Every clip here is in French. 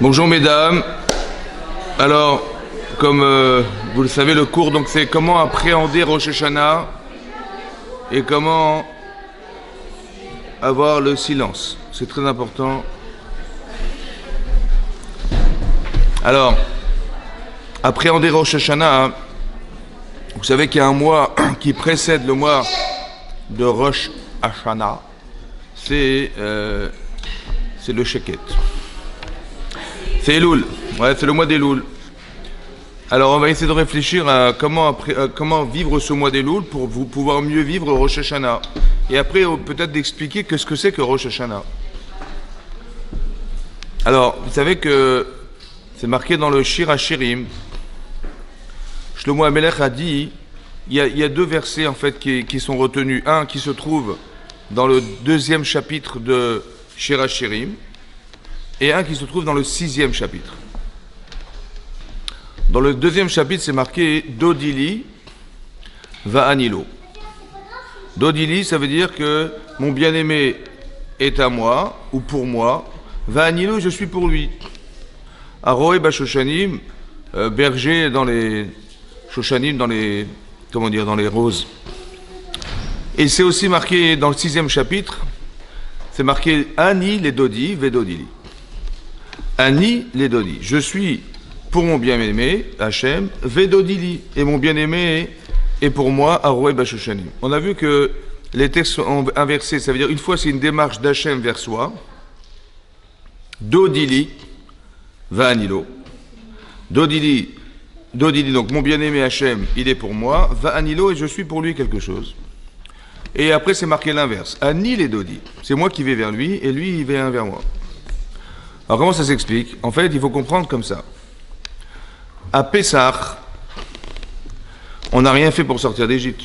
Bonjour mesdames. Alors, comme vous le savez, le cours donc c'est comment appréhender Rosh Hashanah et comment avoir le silence. C'est très important. Alors, appréhender Rosh Hashanah, vous savez qu'il y a un mois qui précède le mois de Rosh Hashanah, c'est le Sheket. C'est Elul, ouais, c'est le mois d'Elul. Alors on va essayer de réfléchir à comment vivre ce mois d'Elul pour vous pouvoir mieux vivre Rosh Hashanah. Et après peut-être d'expliquer ce que c'est que Rosh Hashanah. Alors vous savez que c'est marqué dans le Shir HaShirim. Shlomo HaMelech a dit, il y a deux versets en fait qui sont retenus. Un qui se trouve dans le 2e chapitre de Shir HaShirim et un qui se trouve dans le 6e chapitre. Dans le 2e chapitre, c'est marqué Dodili Va'anilo. Dodili, ça veut dire que mon bien-aimé est à moi ou pour moi. Va'anilo, je suis pour lui. Aroé Bashoshanim, berger dans les Shoshanim, dans les roses. Et c'est aussi marqué dans le 6e chapitre, c'est marqué Ani les Dodi, Vedodili. Ani les Dodi. Je suis pour mon bien-aimé, Hachem, Vedodili. Et mon bien-aimé est pour moi, Aroé Bashoshanim. On a vu que les textes sont inversés. Ça veut dire, une fois, c'est une démarche d'Hachem vers soi. Dodili, Va'anilo. Dodili, donc mon bien-aimé Hachem, il est pour moi. Va'anilo, et je suis pour lui quelque chose. Et après, c'est marqué l'inverse. Ani les Dodi. C'est moi qui vais vers lui, et lui, il vient vers moi. Alors, comment ça s'explique? En fait, il faut comprendre comme ça. À Pessah, on n'a rien fait pour sortir d'Égypte.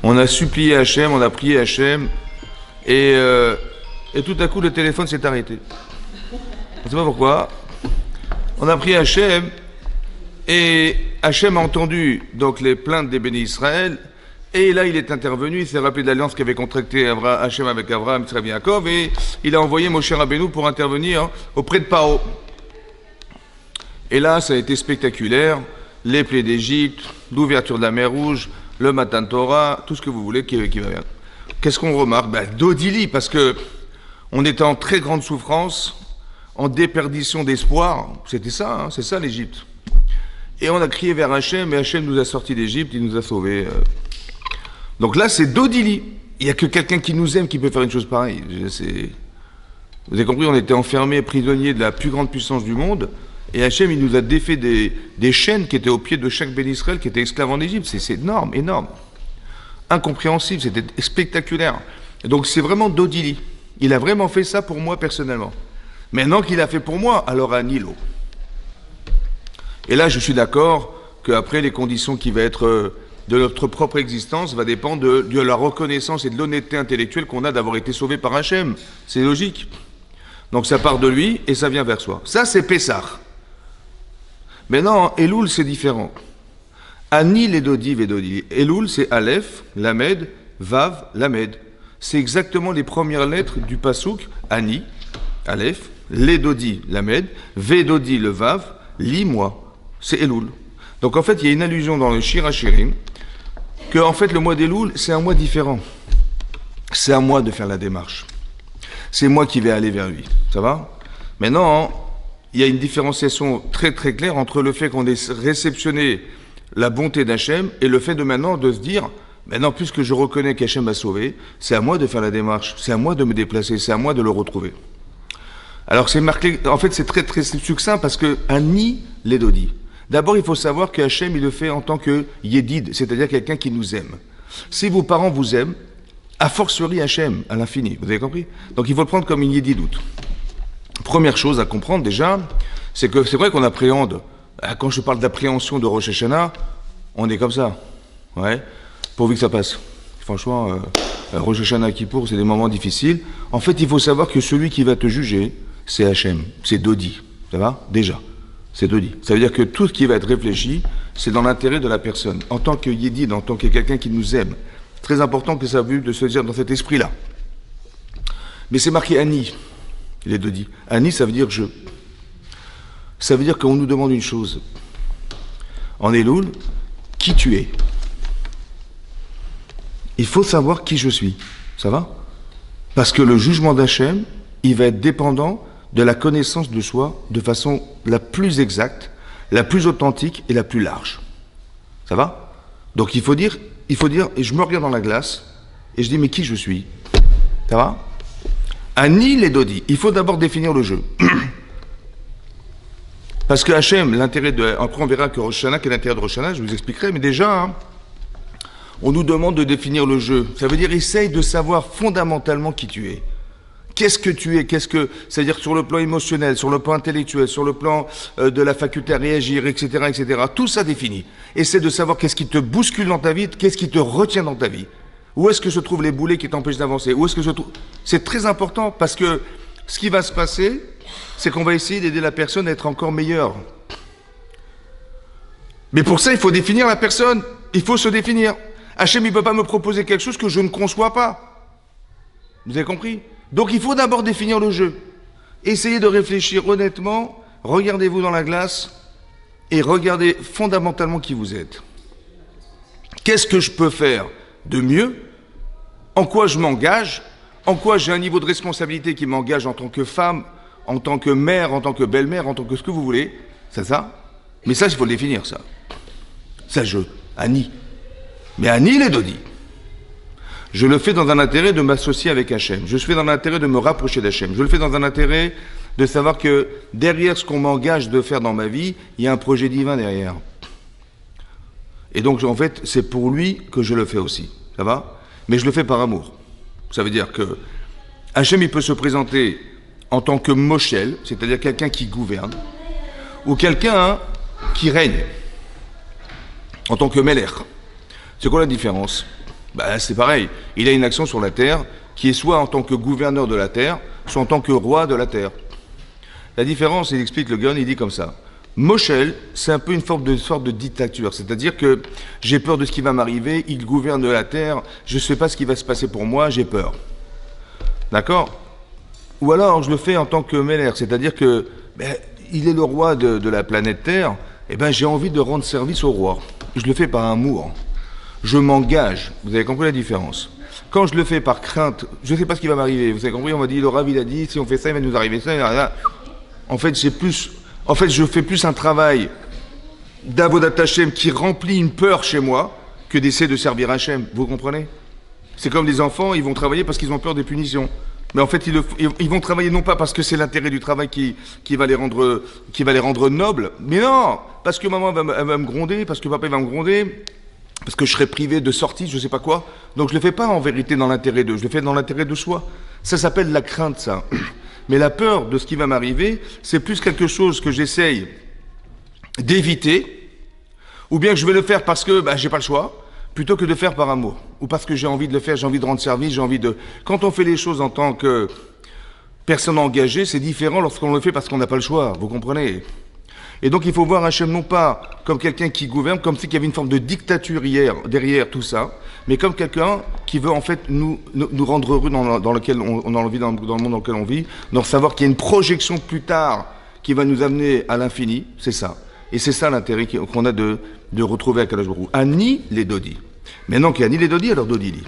On a supplié Hachem, on a prié Hachem, et tout à coup, le téléphone s'est arrêté. On ne sait pas pourquoi. On a prié Hachem, et Hachem a entendu donc les plaintes des bénis Israël, et là, il est intervenu, il s'est rappelé de l'alliance qu'avait contractée Hachem avec Abraham, Yitzhak et Yaakov, et il a envoyé Moshe Rabbeinu pour intervenir auprès de Paro. Et là, ça a été spectaculaire, les plaies d'Égypte, l'ouverture de la mer Rouge, le Matan Torah, tout ce que vous voulez qui va bien. Qu'est-ce qu'on remarque? Dodili, parce que on était en très grande souffrance, en déperdition d'espoir, c'était ça, c'est ça l'Égypte. Et on a crié vers Hachem, et Hachem nous a sortis d'Égypte, il nous a sauvés. Donc là, c'est Dodili. Il n'y a que quelqu'un qui nous aime qui peut faire une chose pareille. Vous avez compris, on était enfermés, prisonniers de la plus grande puissance du monde, et Hachem, il nous a défait des chaînes qui étaient au pied de chaque béni Israël qui était esclave en Égypte. C'est énorme, énorme. Incompréhensible, c'était spectaculaire. Et donc c'est vraiment Dodili. Il a vraiment fait ça pour moi personnellement. Maintenant qu'il a fait pour moi, alors à Nilo. Et là, je suis d'accord qu'après, les conditions qui vont être de notre propre existence va dépendre de la reconnaissance et de l'honnêteté intellectuelle qu'on a d'avoir été sauvé par Hachem. C'est logique. Donc ça part de lui et ça vient vers soi. Ça, c'est Pessah. Maintenant, Elul, c'est différent. Ani les Dodi, Vedodi. Elul, c'est Aleph, Lamed, Vav, Lamed. C'est exactement les premières lettres du Passouk. Ani, Aleph, les Dodi, Lamed, Vedodi, le Vav, Li, moi. C'est Elul. Donc en fait, il y a une allusion dans le Shir HaShirim que en fait, le mois d'Elul, c'est un mois différent. C'est à moi de faire la démarche. C'est moi qui vais aller vers lui. Ça va? Maintenant, il y a une différenciation très très claire entre le fait qu'on ait réceptionné la bonté d'Hachem et le fait de maintenant de se dire, maintenant puisque je reconnais qu'Hachem m'a sauvé, c'est à moi de faire la démarche, c'est à moi de me déplacer, c'est à moi de le retrouver. Alors c'est marqué, en fait c'est très très succinct parce que Ani les Dodi. D'abord il faut savoir que Hachem il le fait en tant que Yedid, c'est-à-dire quelqu'un qui nous aime. Si vos parents vous aiment, a fortiori Hachem, à l'infini, vous avez compris? Donc il faut le prendre comme une Yedidoute. Première chose à comprendre déjà, c'est que c'est vrai qu'on appréhende, quand je parle d'appréhension de Rosh Hashanah, on est comme ça, ouais, pourvu que ça passe. Franchement, Rosh Hashanah Kippour, c'est des moments difficiles. En fait, il faut savoir que celui qui va te juger, c'est Hachem, c'est Dodi, ça va? Déjà, c'est Dodi. Ça veut dire que tout ce qui va être réfléchi, c'est dans l'intérêt de la personne. En tant que Yedid, en tant que quelqu'un qui nous aime, très important que ça a vu de se dire dans cet esprit-là. Mais c'est marqué Ani. les deux dit. Ani, ça veut dire je. Ça veut dire qu'on nous demande une chose. En Elul, qui tu es. Il faut savoir qui je suis. Ça va? Parce que le jugement d'Hachem, il va être dépendant de la connaissance de soi de façon la plus exacte, la plus authentique et la plus large. Ça va? Donc il faut dire, et je me regarde dans la glace, et je dis, mais qui je suis? Ça va? Ani les Dodi, il faut d'abord définir le jeu. Parce que Hachem, l'intérêt de... Après on verra que Rosh Hashanah, quel est l'intérêt de Rosh Hashanah, je vous expliquerai, mais déjà, hein, on nous demande de définir le jeu. Ça veut dire, essaye de savoir fondamentalement qui tu es. Qu'est-ce que tu es? C'est-à-dire sur le plan émotionnel, sur le plan intellectuel, sur le plan de la faculté à réagir, etc., etc. Tout ça défini. Essaie de savoir qu'est-ce qui te bouscule dans ta vie, qu'est-ce qui te retient dans ta vie. Où est-ce que se trouvent les boulets qui t'empêchent d'avancer? Où est-ce que se trouve... C'est très important parce que ce qui va se passer, c'est qu'on va essayer d'aider la personne à être encore meilleure. Mais pour ça, il faut définir la personne. Il faut se définir. Hachem, il ne peut pas me proposer quelque chose que je ne conçois pas. Vous avez compris? Donc il faut d'abord définir le jeu. Essayez de réfléchir honnêtement, regardez-vous dans la glace et regardez fondamentalement qui vous êtes. Qu'est-ce que je peux faire de mieux? En quoi je m'engage? En quoi j'ai un niveau de responsabilité qui m'engage en tant que femme, en tant que mère, en tant que belle-mère, en tant que ce que vous voulez? C'est ça? Mais ça, il faut le définir, ça. Ça, Ani. Mais Ani les Dodi. Je le fais dans un intérêt de m'associer avec Hachem. Je le fais dans l'intérêt de me rapprocher d'Hachem. Je le fais dans un intérêt de savoir que derrière ce qu'on m'engage de faire dans ma vie, il y a un projet divin derrière. Et donc, en fait, c'est pour lui que je le fais aussi. Ça va? Mais je le fais par amour. Ça veut dire que Hachem, il peut se présenter en tant que Moshel, c'est-à-dire quelqu'un qui gouverne, ou quelqu'un qui règne, en tant que Meler. C'est quoi la différence? C'est pareil, il a une action sur la terre qui est soit en tant que gouverneur de la terre, soit en tant que roi de la terre. La différence, il explique le Gaon, il dit comme ça. Moshel, c'est un peu une sorte de dictature, c'est-à-dire que j'ai peur de ce qui va m'arriver, il gouverne la terre, je ne sais pas ce qui va se passer pour moi, j'ai peur. D'accord? Ou alors je le fais en tant que Meller, c'est-à-dire que il est le roi de la planète Terre, et j'ai envie de rendre service au roi. Je le fais par amour. Je m'engage. Vous avez compris la différence? Quand je le fais par crainte, je ne sais pas ce qui va m'arriver. Vous avez compris? On m'a dit, le Rav, il a dit, si on fait ça, il va nous arriver ça. En fait, je fais plus un travail d'Avodat Hashem qui remplit une peur chez moi que d'essayer de servir Hashem. Vous comprenez? C'est comme des enfants, ils vont travailler parce qu'ils ont peur des punitions. Mais en fait, ils vont travailler non pas parce que c'est l'intérêt du travail qui va les rendre nobles, mais non, parce que maman elle va me gronder, parce que papa il va me gronder, parce que je serai privé de sortie, je ne sais pas quoi. Donc je ne le fais pas en vérité dans l'intérêt d'eux, je le fais dans l'intérêt de soi. Ça s'appelle la crainte, ça. Mais la peur de ce qui va m'arriver, c'est plus quelque chose que j'essaye d'éviter, ou bien que je vais le faire parce que j'ai pas le choix, plutôt que de faire par amour, ou parce que j'ai envie de le faire, j'ai envie de rendre service, j'ai envie de... Quand on fait les choses en tant que personne engagée, c'est différent lorsqu'on le fait parce qu'on n'a pas le choix, vous comprenez? Et donc il faut voir Hachem non pas comme quelqu'un qui gouverne, comme s'il y avait une forme de dictature derrière tout ça, mais comme quelqu'un qui veut en fait nous rendre heureux dans lequel on a envie, dans le monde dans lequel on vit, donc savoir qu'il y a une projection plus tard qui va nous amener à l'infini, c'est ça. Et c'est ça l'intérêt qu'on a de retrouver Akadosh Baruch Hu. Ani les Dodi. Maintenant qu'il y a Ani les Dodi, alors Dodi dit.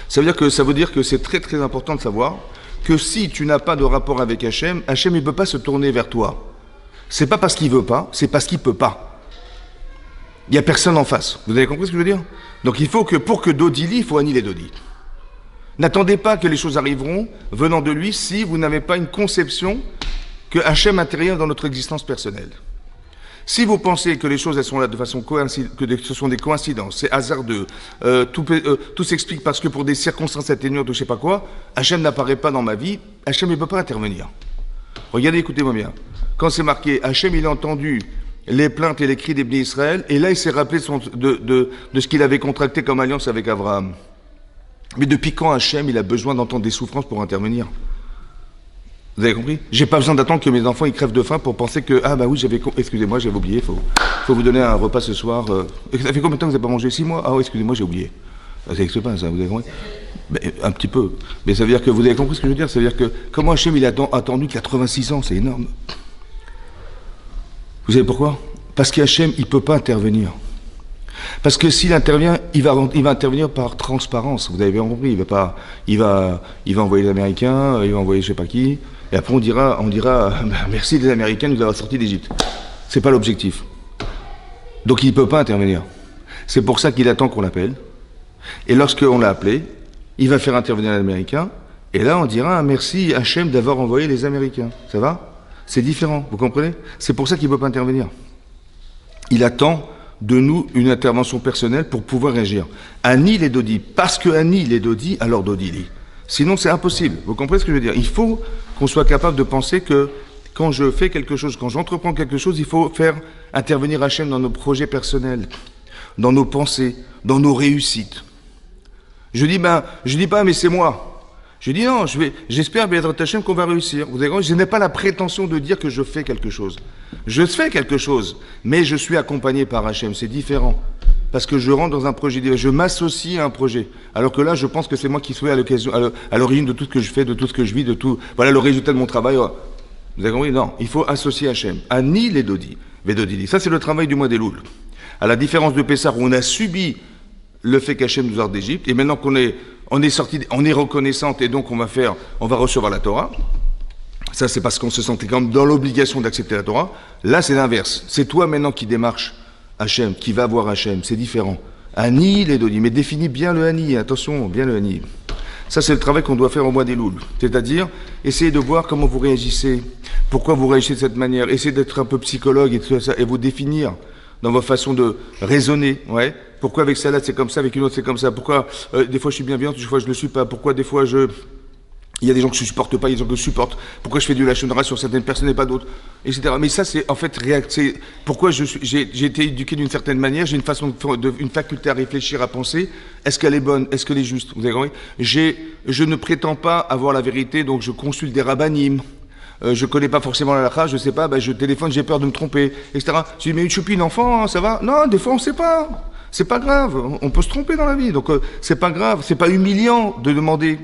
Ça veut dire que c'est très très important de savoir que si tu n'as pas de rapport avec Hachem, Hachem il ne peut pas se tourner vers toi. C'est pas parce qu'il veut pas, c'est parce qu'il peut pas. Il n'y a personne en face. Vous avez compris ce que je veux dire? Donc il faut que pour que Dodi lit, il faut Ani les Dodi. N'attendez pas que les choses arriveront venant de lui si vous n'avez pas une conception que Hachem intervient dans notre existence personnelle. Si vous pensez que les choses elles sont là de façon coïncidente, que ce sont des coïncidences, c'est hasardeux, tout s'explique parce que pour des circonstances atténuantes ou je sais pas quoi, Hachem n'apparaît pas dans ma vie, Hachem ne peut pas intervenir. Regardez, écoutez-moi bien. Quand c'est marqué, Hachem il a entendu les plaintes et les cris des Bnei Israël, et là il s'est rappelé de ce qu'il avait contracté comme alliance avec Abraham. Mais depuis quand Hachem il a besoin d'entendre des souffrances pour intervenir? Vous avez compris? J'ai pas besoin d'attendre que mes enfants ils crèvent de faim pour penser que oui excusez-moi j'avais oublié, faut vous donner un repas ce soir. Ça fait combien de temps que vous n'avez pas mangé? 6 mois? Ah oui excusez-moi j'ai oublié. Ça n'existe pas, ça, vous avez compris? Mais, un petit peu. Mais ça veut dire que, vous avez compris ce que je veux dire? Ça veut dire que, comment Hachem, il a attendu 86 ans, c'est énorme. Vous savez pourquoi? Parce qu'Hachem, il ne peut pas intervenir. Parce que s'il intervient, il va intervenir par transparence. Vous avez bien compris. Il va envoyer les Américains, il va envoyer je sais pas qui, et après on dira, merci les Américains de nous avoir sortis d'Égypte. C'est pas l'objectif. Donc il ne peut pas intervenir. C'est pour ça qu'il attend qu'on l'appelle. Et lorsqu'on l'a appelé, il va faire intervenir les Américains, et là on dira merci Hachem d'avoir envoyé les Américains. Ça va? C'est différent, vous comprenez? C'est pour ça qu'il ne peut pas intervenir. Il attend de nous une intervention personnelle pour pouvoir réagir. Ani les Dodi, parce que Ani les Dodi, alors Dodi lit. Sinon c'est impossible. Vous comprenez ce que je veux dire? Il faut qu'on soit capable de penser que quand je fais quelque chose, quand j'entreprends quelque chose, il faut faire intervenir Hachem dans nos projets personnels, dans nos pensées, dans nos réussites. Je dis pas mais c'est moi. Je dis non, j'espère bien Hachem qu'on va réussir. Vous avez compris, je n'ai pas la prétention de dire que je fais quelque chose. Je fais quelque chose, mais je suis accompagné par Hachem, c'est différent. Parce que je rentre dans un projet, je m'associe à un projet. Alors que là, je pense que c'est moi qui suis à l'origine de tout ce que je fais, de tout ce que je vis, de tout. Voilà le résultat de mon travail. Vous avez compris? Non, il faut associer Hachem. Ani les Dodi, Vedodili. Ça, c'est le travail du mois des Louls. À la différence de Pessah, où on a subi le fait qu'Hachem nous hors d'Égypte, et maintenant qu'on est sorti, on est reconnaissante, et donc on va recevoir la Torah. Ça, c'est parce qu'on se sentait quand même dans l'obligation d'accepter la Torah. Là, c'est l'inverse. C'est toi maintenant qui démarches Hachem, qui va voir Hachem. C'est différent. Ani les Dodi. Mais définis bien le Ani. Attention, bien le Ani. Ça, c'est le travail qu'on doit faire au mois des Louls. C'est-à-dire, essayez de voir comment vous réagissez. Pourquoi vous réagissez de cette manière. Essayez d'être un peu psychologue et tout ça, et vous définir dans votre façon de raisonner, ouais. Pourquoi avec celle-là c'est comme ça, avec une autre c'est comme ça. Pourquoi des fois je suis bienveillant, des fois je le suis pas. Pourquoi des fois il y a des gens que je supporte pas, il y a des gens que je supporte. Pourquoi je fais du lachon hara sur certaines personnes et pas d'autres, etc. Mais ça c'est en fait pourquoi j'ai été éduqué d'une certaine manière, j'ai une façon une faculté à réfléchir, à penser. Est-ce qu'elle est bonne, est-ce qu'elle est juste? Vous avez compris? Je ne prétends pas avoir la vérité, donc je consulte des rabbinim. Je connais pas forcément la halakha, je sais pas, je téléphone, j'ai peur de me tromper, etc. Je dis, mais une choupine, enfant, ça va? Non, des fois on sait pas. C'est pas grave, on peut se tromper dans la vie, donc c'est pas grave, c'est pas humiliant de demander.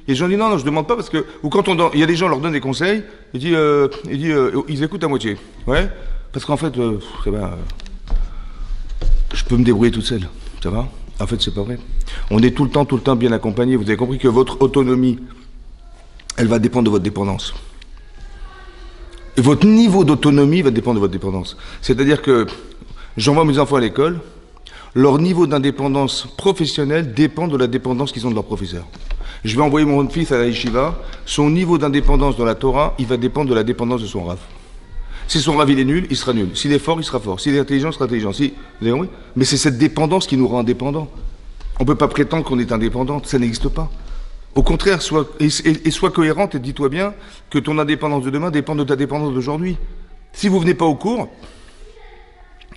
Et les gens disent, non, je demande pas parce que, ou quand il y a des gens, on leur donne des conseils, ils écoutent à moitié. Ouais? Parce qu'en fait, ça va, je peux me débrouiller toute seule, ça va? En fait, c'est pas vrai. On est tout le temps bien accompagné. Vous avez compris que votre autonomie, elle va dépendre de votre dépendance. Et votre niveau d'autonomie va dépendre de votre dépendance. C'est-à-dire que j'envoie mes enfants à l'école, leur niveau d'indépendance professionnelle dépend de la dépendance qu'ils ont de leur professeur. Je vais envoyer mon fils à la yeshiva, son niveau d'indépendance dans la Torah, il va dépendre de la dépendance de son rav. Si son rav il est nul, il sera nul. S'il est fort, il sera fort. S'il est intelligent, il sera intelligent. Vous avez compris? Mais c'est cette dépendance qui nous rend indépendants. On ne peut pas prétendre qu'on est indépendant, ça n'existe pas. Au contraire, sois cohérente et dis-toi bien que ton indépendance de demain dépend de ta dépendance d'aujourd'hui. Si vous venez pas au cours,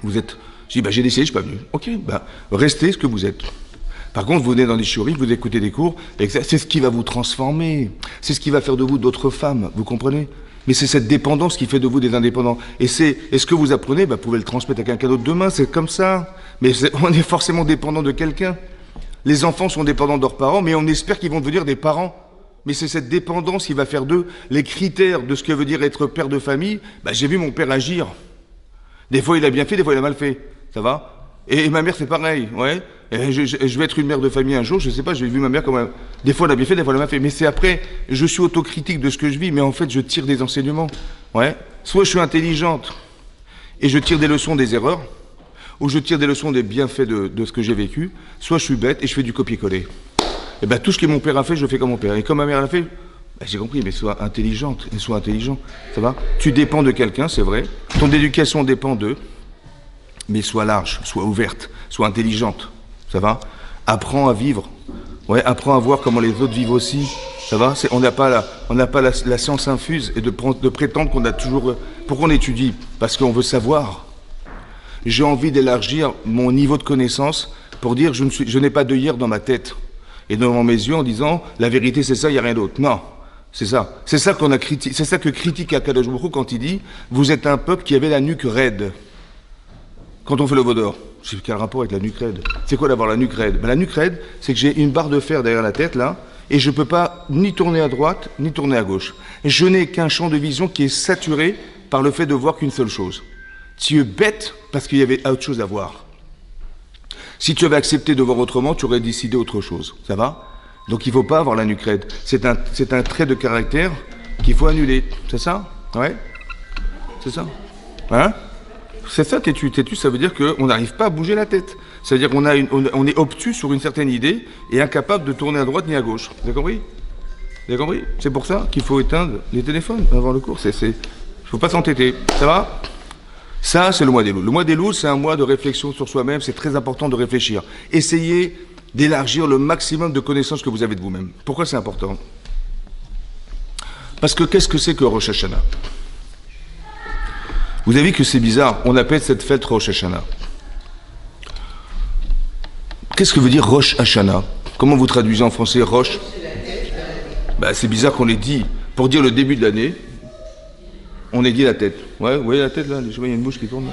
vous êtes... Je dis, j'ai décidé, je suis pas venu. Ok, restez ce que vous êtes. Par contre, vous venez dans les shiurim, vous écoutez des cours, et c'est ce qui va vous transformer. C'est ce qui va faire de vous d'autres femmes, vous comprenez? Mais c'est cette dépendance qui fait de vous des indépendants. Et ce que vous apprenez, vous pouvez le transmettre à quelqu'un d'autre demain, c'est comme ça. Mais on est forcément dépendant de quelqu'un. Les enfants sont dépendants de leurs parents, mais on espère qu'ils vont devenir des parents. Mais c'est cette dépendance qui va faire d'eux les critères de ce que veut dire être père de famille. J'ai vu mon père agir. Des fois il a bien fait, des fois il a mal fait. Ça va? Et ma mère c'est pareil, ouais. Et je vais être une mère de famille un jour, je sais pas, j'ai vu ma mère comme des fois elle a bien fait, des fois elle a mal fait. Mais c'est après, je suis autocritique de ce que je vis, mais en fait je tire des enseignements. Ouais. Soit je suis intelligente et je tire des leçons des erreurs, ou je tire des leçons des bienfaits de ce que j'ai vécu, soit je suis bête et je fais du copier-coller. Et tout ce que mon père a fait, je fais comme mon père. Et comme ma mère l'a fait, j'ai compris, mais sois intelligente et sois intelligent. Ça va? Tu dépends de quelqu'un, c'est vrai. Ton éducation dépend d'eux. Mais sois large, sois ouverte, sois intelligente. Ça va? Apprends à vivre. Ouais, apprends à voir comment les autres vivent aussi. Ça va? On n'a pas la science infuse et de prétendre qu'on a toujours... Pourquoi on étudie? Parce qu'on veut savoir. J'ai envie d'élargir mon niveau de connaissance pour dire je n'ai pas d'œillère dans ma tête et devant mes yeux en disant la vérité c'est ça, il n'y a rien d'autre. Non, c'est ça. C'est ça qu'on a critiqué. C'est ça que critique Akadosh Baruch Hu quand il dit vous êtes un peuple qui avait la nuque raide. quand on fait le veau d'or. Je sais quel rapport avec la nuque raide. C'est quoi d'avoir la nuque raide? La nuque raide, c'est que j'ai une barre de fer derrière la tête, là, et je ne peux pas ni tourner à droite, ni tourner à gauche. Et je n'ai qu'un champ de vision qui est saturé par le fait de voir qu'une seule chose. Tu es bête parce qu'il y avait autre chose à voir. Si tu avais accepté de voir autrement, tu aurais décidé autre chose. Ça va? Donc il ne faut pas avoir la nuque raide. C'est un trait de caractère qu'il faut annuler. C'est ça? Ouais? C'est ça? Hein? C'est ça, têtu. Têtu, ça veut dire qu'on n'arrive pas à bouger la tête. Ça veut dire qu'on on est obtus sur une certaine idée et incapable de tourner à droite ni à gauche. Vous avez compris? Vous avez compris? C'est pour ça qu'il faut éteindre les téléphones avant le cours. Il ne faut pas s'entêter. Ça va? Ça, c'est le mois des loups. Le mois des loups, c'est un mois de réflexion sur soi-même. C'est très important de réfléchir. Essayez d'élargir le maximum de connaissances que vous avez de vous-même. Pourquoi c'est important? Parce que qu'est-ce que c'est que Rosh Hashanah? Vous avez vu que c'est bizarre, on appelle cette fête Rosh Hashanah. Qu'est-ce que veut dire Rosh Hashanah? Comment vous traduisez en français Rosh? C'est bizarre qu'on l'ait dit. Pour dire le début de l'année, on ait dit la tête. Ouais, vous voyez la tête là? Je vois, il y a une bouche qui tourne.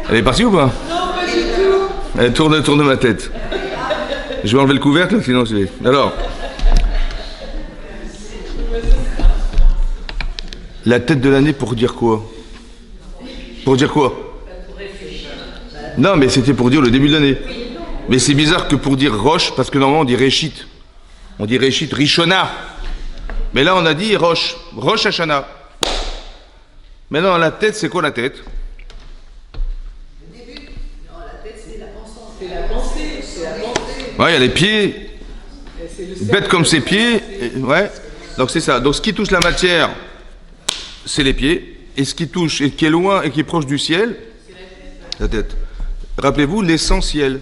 Elle est partie ou pas? Non, pas du tout. Elle tourne ma tête. Je vais enlever le couvercle, sinon c'est... Alors... La tête de l'année pour dire quoi? Pour dire quoi? Non, mais c'était pour dire le début de l'année. Mais c'est bizarre que pour dire Roche, parce que normalement on dit Réchit. On dit Réchit, Rishona. Mais là on a dit Roche, Rosh Hashanah. Maintenant la tête, c'est quoi la tête? Le début. Non, la tête c'est la pensée. C'est la pensée, c'est la pensée. Ouais, il y a les pieds. Bête comme ses pieds. Ouais. Donc c'est ça. Donc ce qui touche la matière, c'est les pieds, et ce qui touche, et qui est loin, et qui est proche du ciel, la tête. Rappelez-vous, l'essentiel.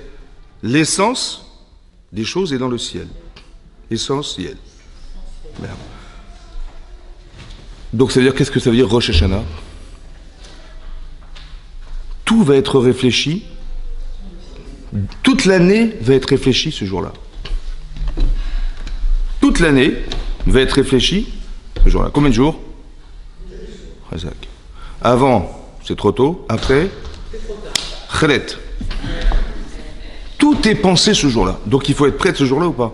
L'essence des choses est dans le ciel. Essentiel. Merde. Donc ça veut dire, qu'est-ce que ça veut dire Rosh Hashanah? Tout va être réfléchi, toute l'année va être réfléchie ce jour-là. Toute l'année va être réfléchie ce jour-là. Combien de jours? Avant, c'est trop tôt. Après, Khelet. Tout est pensé ce jour-là. Donc il faut être prêt ce jour-là ou pas?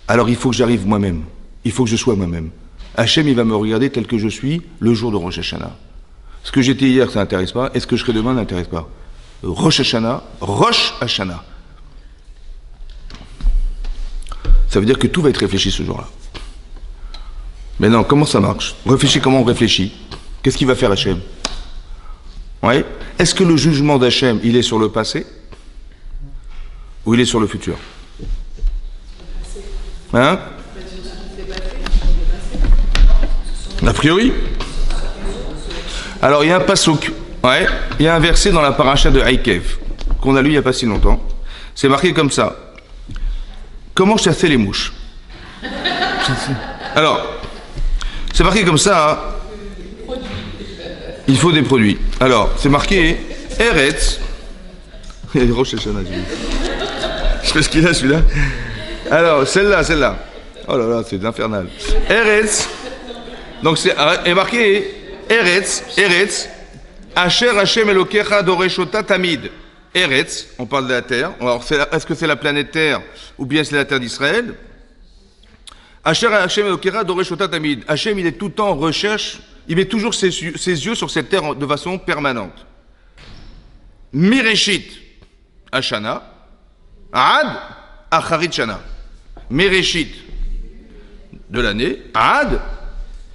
Alors il faut que j'arrive moi-même. Il faut que je sois moi-même. Hachem, il va me regarder tel que je suis le jour de Rosh Hashanah. Ce que j'étais hier, ça n'intéresse pas. Et ce que je serai demain n'intéresse pas. Rosh Hashanah, Rosh Hashanah. Ça veut dire que tout va être réfléchi ce jour-là. Mais non, comment ça marche? Réfléchis comment on réfléchit? Qu'est-ce qu'il va faire Hachem? Ouais. Est-ce que le jugement d'Hachem, il est sur le passé ou il est sur le futur? Hein? A priori. Alors il y a un pasouk, ouais, il y a un verset dans la paracha de Haïkev qu'on a lu il n'y a pas si longtemps. C'est marqué comme ça. Comment chasser les mouches? Alors, c'est marqué comme ça. Hein. Il faut des produits. Alors, c'est marqué Eretz. Il est Rosh Hashanah, je sais ce qu'il a celui-là. Alors, celle-là. Oh là là, c'est infernal. Eretz. Donc, c'est marqué Eretz. Asher Hashem Elokecha Doreshota Tamid. Eretz, on parle de la terre. Alors, est-ce que c'est la planète Terre ou bien c'est la terre d'Israël? Asher Hashem Elokecha Doreshota Tamid. Hashem, il est tout le temps en recherche. Il met toujours ses yeux sur cette terre de façon permanente. Mireshit, Hashana, Ad, Acharit Shana. Mireshit, de l'année, Ad,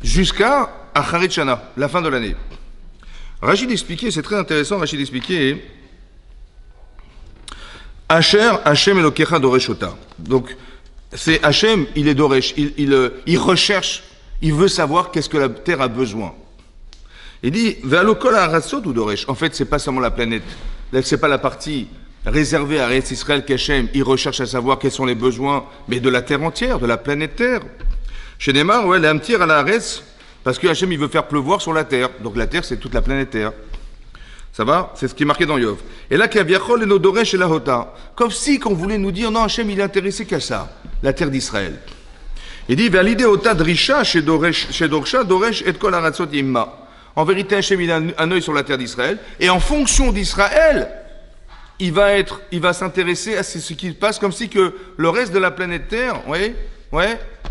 jusqu'à Acharit Shana, la fin de l'année. Rachid expliquait, c'est très intéressant, Rachid expliquait, Asher, Hashem Elokecha Doreshota. Donc, c'est Hashem, il est Doresh, il recherche. Il veut savoir qu'est-ce que la Terre a besoin. Il dit, Ve'alokol ha'aratzot ou Doresh. En fait, c'est pas seulement la planète. C'est pas la partie réservée à Eretz Israël qu'Hachem. Il recherche à savoir quels sont les besoins, mais de la Terre entière, de la planète Terre. Chez Neymar, ouais, l'amtir à la Haaretz, parce que Hachem, il veut faire pleuvoir sur la Terre. Donc la Terre, c'est toute la planète Terre. Ça va? C'est ce qui est marqué dans Yov. Et là, Kaviachol et nos Doresh et la Hota. Comme si qu'on voulait nous dire, non, Hachem, il est intéressé qu'à ça, la Terre d'Israël. Il dit, En vérité, Hachem, il a un œil sur la terre d'Israël, et en fonction d'Israël, il va s'intéresser à ce qui se passe, comme si que le reste de la planète Terre,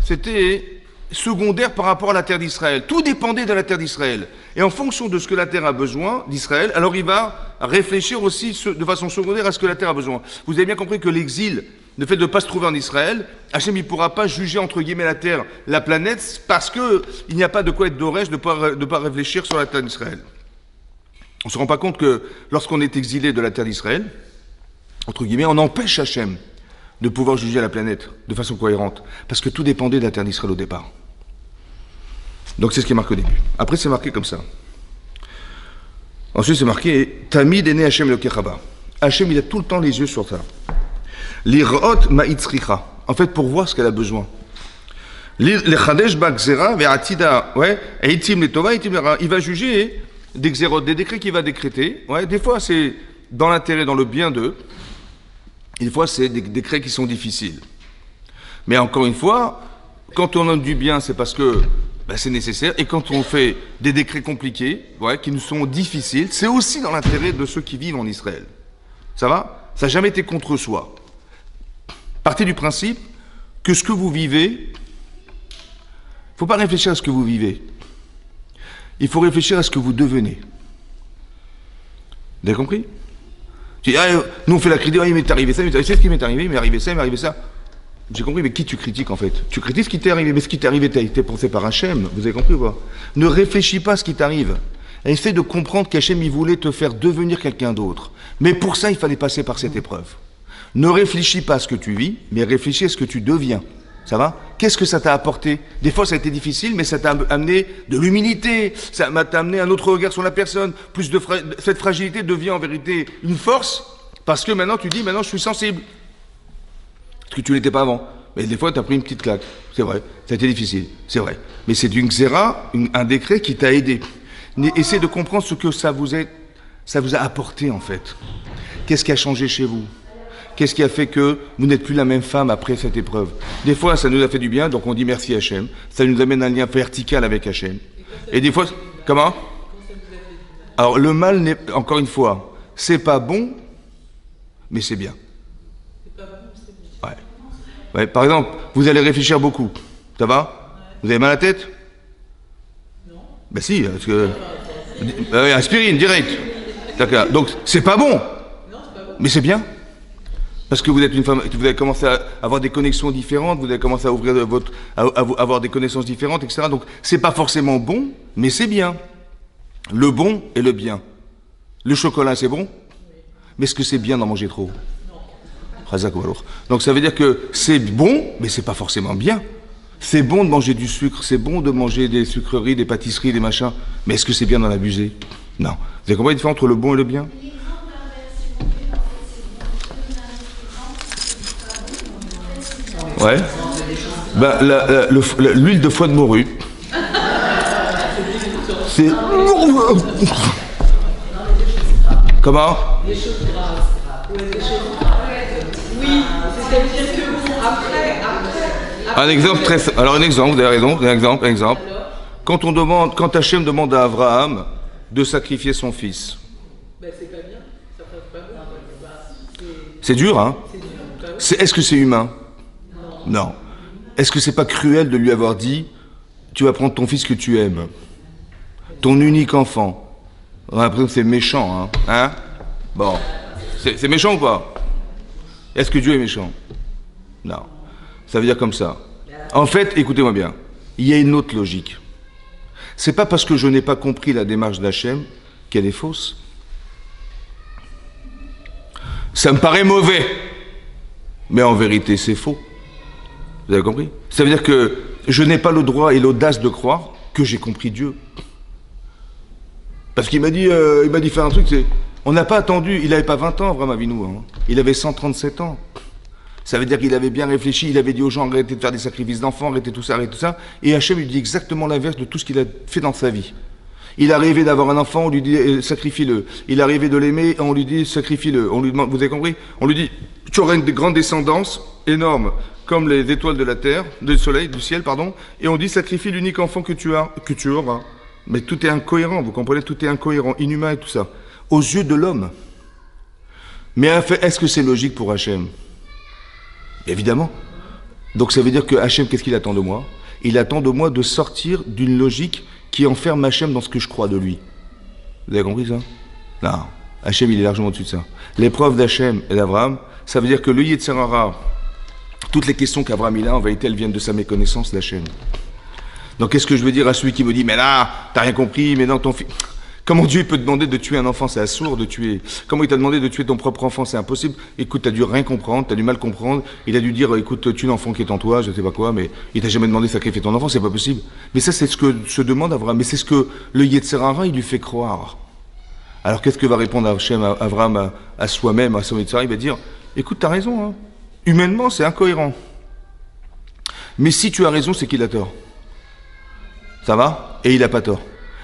c'était secondaire par rapport à la terre d'Israël. Tout dépendait de la terre d'Israël. Et en fonction de ce que la terre a besoin d'Israël, alors il va réfléchir aussi de façon secondaire à ce que la terre a besoin. Vous avez bien compris que l'exil, le fait de ne pas se trouver en Israël, Hachem, il ne pourra pas juger, entre guillemets, la terre, la planète, parce qu'il n'y a pas de quoi être d'orège de ne pas réfléchir sur la terre d'Israël. On ne se rend pas compte que lorsqu'on est exilé de la terre d'Israël, entre guillemets, on empêche Hachem de pouvoir juger la planète de façon cohérente, parce que tout dépendait de la terre d'Israël au départ. Donc c'est ce qui est marqué au début. Après c'est marqué comme ça. Ensuite c'est marqué Tamid ene Hachem Elokechaba. Hachem il a tout le temps les yeux sur ça. Lirot ma'itzricha. En fait pour voir ce qu'elle a besoin. Lechadesh ba'gzera ve'atida. Eitim letova, eitim lera. Il va juger des xérot, des décrets qu'il va décréter. Des fois c'est dans l'intérêt, dans le bien d'eux. Des fois c'est des décrets qui sont difficiles. Mais encore une fois, quand on donne du bien, c'est parce que c'est nécessaire. Et quand on fait des décrets compliqués, qui nous sont difficiles, c'est aussi dans l'intérêt de ceux qui vivent en Israël. Ça va? Ça n'a jamais été contre soi. Partez du principe que ce que vous vivez, il ne faut pas réfléchir à ce que vous vivez. Il faut réfléchir à ce que vous devenez. Vous avez compris? Nous on fait la critique, il m'est arrivé ça, c'est ce qui m'est arrivé, il m'est arrivé ça, il m'est arrivé ça. J'ai compris, mais qui tu critiques en fait? Tu critiques ce qui t'est arrivé, mais ce qui t'est arrivé, t'as été pensé par Hachem, vous avez compris ou pas? Ne réfléchis pas à ce qui t'arrive. Essaie de comprendre qu'Hachem, il voulait te faire devenir quelqu'un d'autre. Mais pour ça, il fallait passer par cette épreuve. Ne réfléchis pas à ce que tu vis, mais réfléchis à ce que tu deviens. Ça va? Qu'est-ce que ça t'a apporté? Des fois, ça a été difficile, mais ça t'a amené de l'humilité, ça t'a amené un autre regard sur la personne. Cette fragilité devient en vérité une force, parce que maintenant, tu dis, maintenant, je suis sensible. Parce que tu l'étais pas avant. Mais des fois, tu as pris une petite claque. C'est vrai. Ça a été difficile. C'est vrai. Mais c'est une xéra, un décret qui t'a aidé. Essaie de comprendre ce que ça vous a apporté, en fait. Qu'est-ce qui a changé chez vous? Qu'est-ce qui a fait que vous n'êtes plus la même femme après cette épreuve? Des fois, ça nous a fait du bien, donc on dit merci Hachem. Ça nous amène un lien vertical avec Hachem. Et des fois, comment? Alors, le mal n'est, encore une fois, c'est pas bon, mais c'est bien. Ouais, par exemple, vous allez réfléchir beaucoup. Ça va? Vous avez mal à la tête? Non. Ben si, parce que... aspirine, direct. D'accord. Donc, c'est pas bon. Non, c'est pas bon. Mais c'est bien. Parce que vous êtes une femme, vous allez commencer à avoir des connexions différentes, vous allez commencer à ouvrir avoir des connaissances différentes, etc. Donc, c'est pas forcément bon, mais c'est bien. Le bon et le bien. Le chocolat, c'est bon? Oui. Mais est-ce que c'est bien d'en manger trop? Donc ça veut dire que c'est bon, mais c'est pas forcément bien. C'est bon de manger du sucre, c'est bon de manger des sucreries, des pâtisseries, des machins, mais est-ce que c'est bien d'en abuser? Non. Vous avez compris la différence entre le bon et le bien? Ouais. L'huile de foie de morue. C'est... Comment? C'est-à-dire que après... Un exemple très... Alors un exemple, vous avez raison, un exemple. Quand Hachem demande à Abraham de sacrifier son fils. Ben c'est pas bien, ça passe pas bien. C'est dur, hein? Est-ce que c'est humain? Non. Est-ce que c'est pas cruel de lui avoir dit, tu vas prendre ton fils que tu aimes, ton unique enfant? On a l'impression que c'est méchant, hein? Bon. C'est méchant ou pas? Est-ce que Dieu est méchant? Non. Ça veut dire comme ça. En fait, écoutez-moi bien, il y a une autre logique. C'est pas parce que je n'ai pas compris la démarche d'Hachem qu'elle est fausse. Ça me paraît mauvais, mais en vérité c'est faux. Vous avez compris? Ça veut dire que je n'ai pas le droit et l'audace de croire que j'ai compris Dieu. Parce qu'il m'a dit faire un truc, on n'a pas attendu, il n'avait pas 20 ans, Abraham Avinu, hein. Il avait 137 ans. Ça veut dire qu'il avait bien réfléchi, il avait dit aux gens, arrêtez de faire des sacrifices d'enfants, arrêtez tout ça, et Hachem lui dit exactement l'inverse de tout ce qu'il a fait dans sa vie. Il a rêvé d'avoir un enfant, on lui dit, sacrifie-le. Il a rêvé de l'aimer, on lui dit, sacrifie-le. On lui demande, vous avez compris? On lui dit, tu auras une grande descendance, énorme, comme les étoiles de la terre, du soleil, du ciel, pardon, et on dit, sacrifie l'unique enfant que tu auras. Mais tout est incohérent, vous comprenez? Tout est incohérent, inhumain et tout ça. Aux yeux de l'homme. Mais est-ce que c'est logique pour Hachem? Évidemment. Donc ça veut dire que Hachem, qu'est-ce qu'il attend de moi? Il attend de moi de sortir d'une logique qui enferme Hachem dans ce que je crois de lui. Vous avez compris ça? Non. Hachem, il est largement au-dessus de ça. L'épreuve d'Hachem et d'Abraham, ça veut dire que le Yetzer Hara, toutes les questions qu'Abraham il a, en vérité, elles viennent de sa méconnaissance d'Hachem. Donc qu'est-ce que je veux dire à celui qui me dit, mais là, t'as rien compris, mais non, ton fils... Comment Dieu peut te demander de tuer un enfant? C'est assourd de tuer. Comment il t'a demandé de tuer ton propre enfant? C'est impossible. Écoute, t'as dû rien comprendre, t'as dû mal comprendre. Il a dû dire, écoute, tue l'enfant qui est en toi, je sais pas quoi, mais il t'a jamais demandé de sacrifier ton enfant, c'est pas possible. Mais ça, c'est ce que se demande Abraham. Mais c'est ce que le Yetzer Hara, il lui fait croire. Alors qu'est-ce que va répondre Hachem, Abraham à soi-même, à son Yetzer Hara? Il va dire, écoute, t'as raison, hein. Humainement, c'est incohérent. Mais si tu as raison, c'est qu'il a tort. Ça va? Et il n'a pas tort.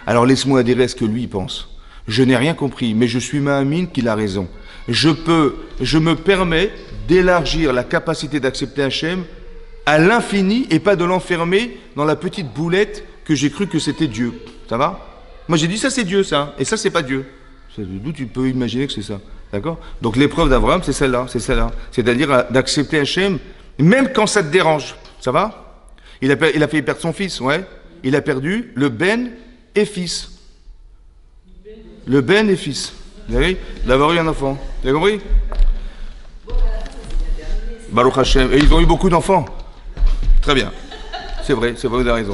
Alors laisse-moi adhérer à ce que lui pense. Je n'ai rien compris, mais je suis ma'amine qu'il a raison. Je me permets d'élargir la capacité d'accepter Hachem à l'infini et pas de l'enfermer dans la petite boulette que j'ai cru que c'était Dieu. Ça va? Moi j'ai dit ça c'est Dieu ça, et ça c'est pas Dieu. D'où tu peux imaginer que c'est ça. D'accord? Donc l'épreuve d'Abraham c'est celle-là, c'est celle-là. C'est-à-dire d'accepter Hachem même quand ça te dérange. Ça va? Il a fait perdre son fils, ouais. Il a perdu le ben et fils. Le ben et fils. Vous avez d'avoir eu un enfant. Vous avez compris? Baruch Hashem. Et ils ont eu beaucoup d'enfants. Très bien. C'est vrai, vous avez raison.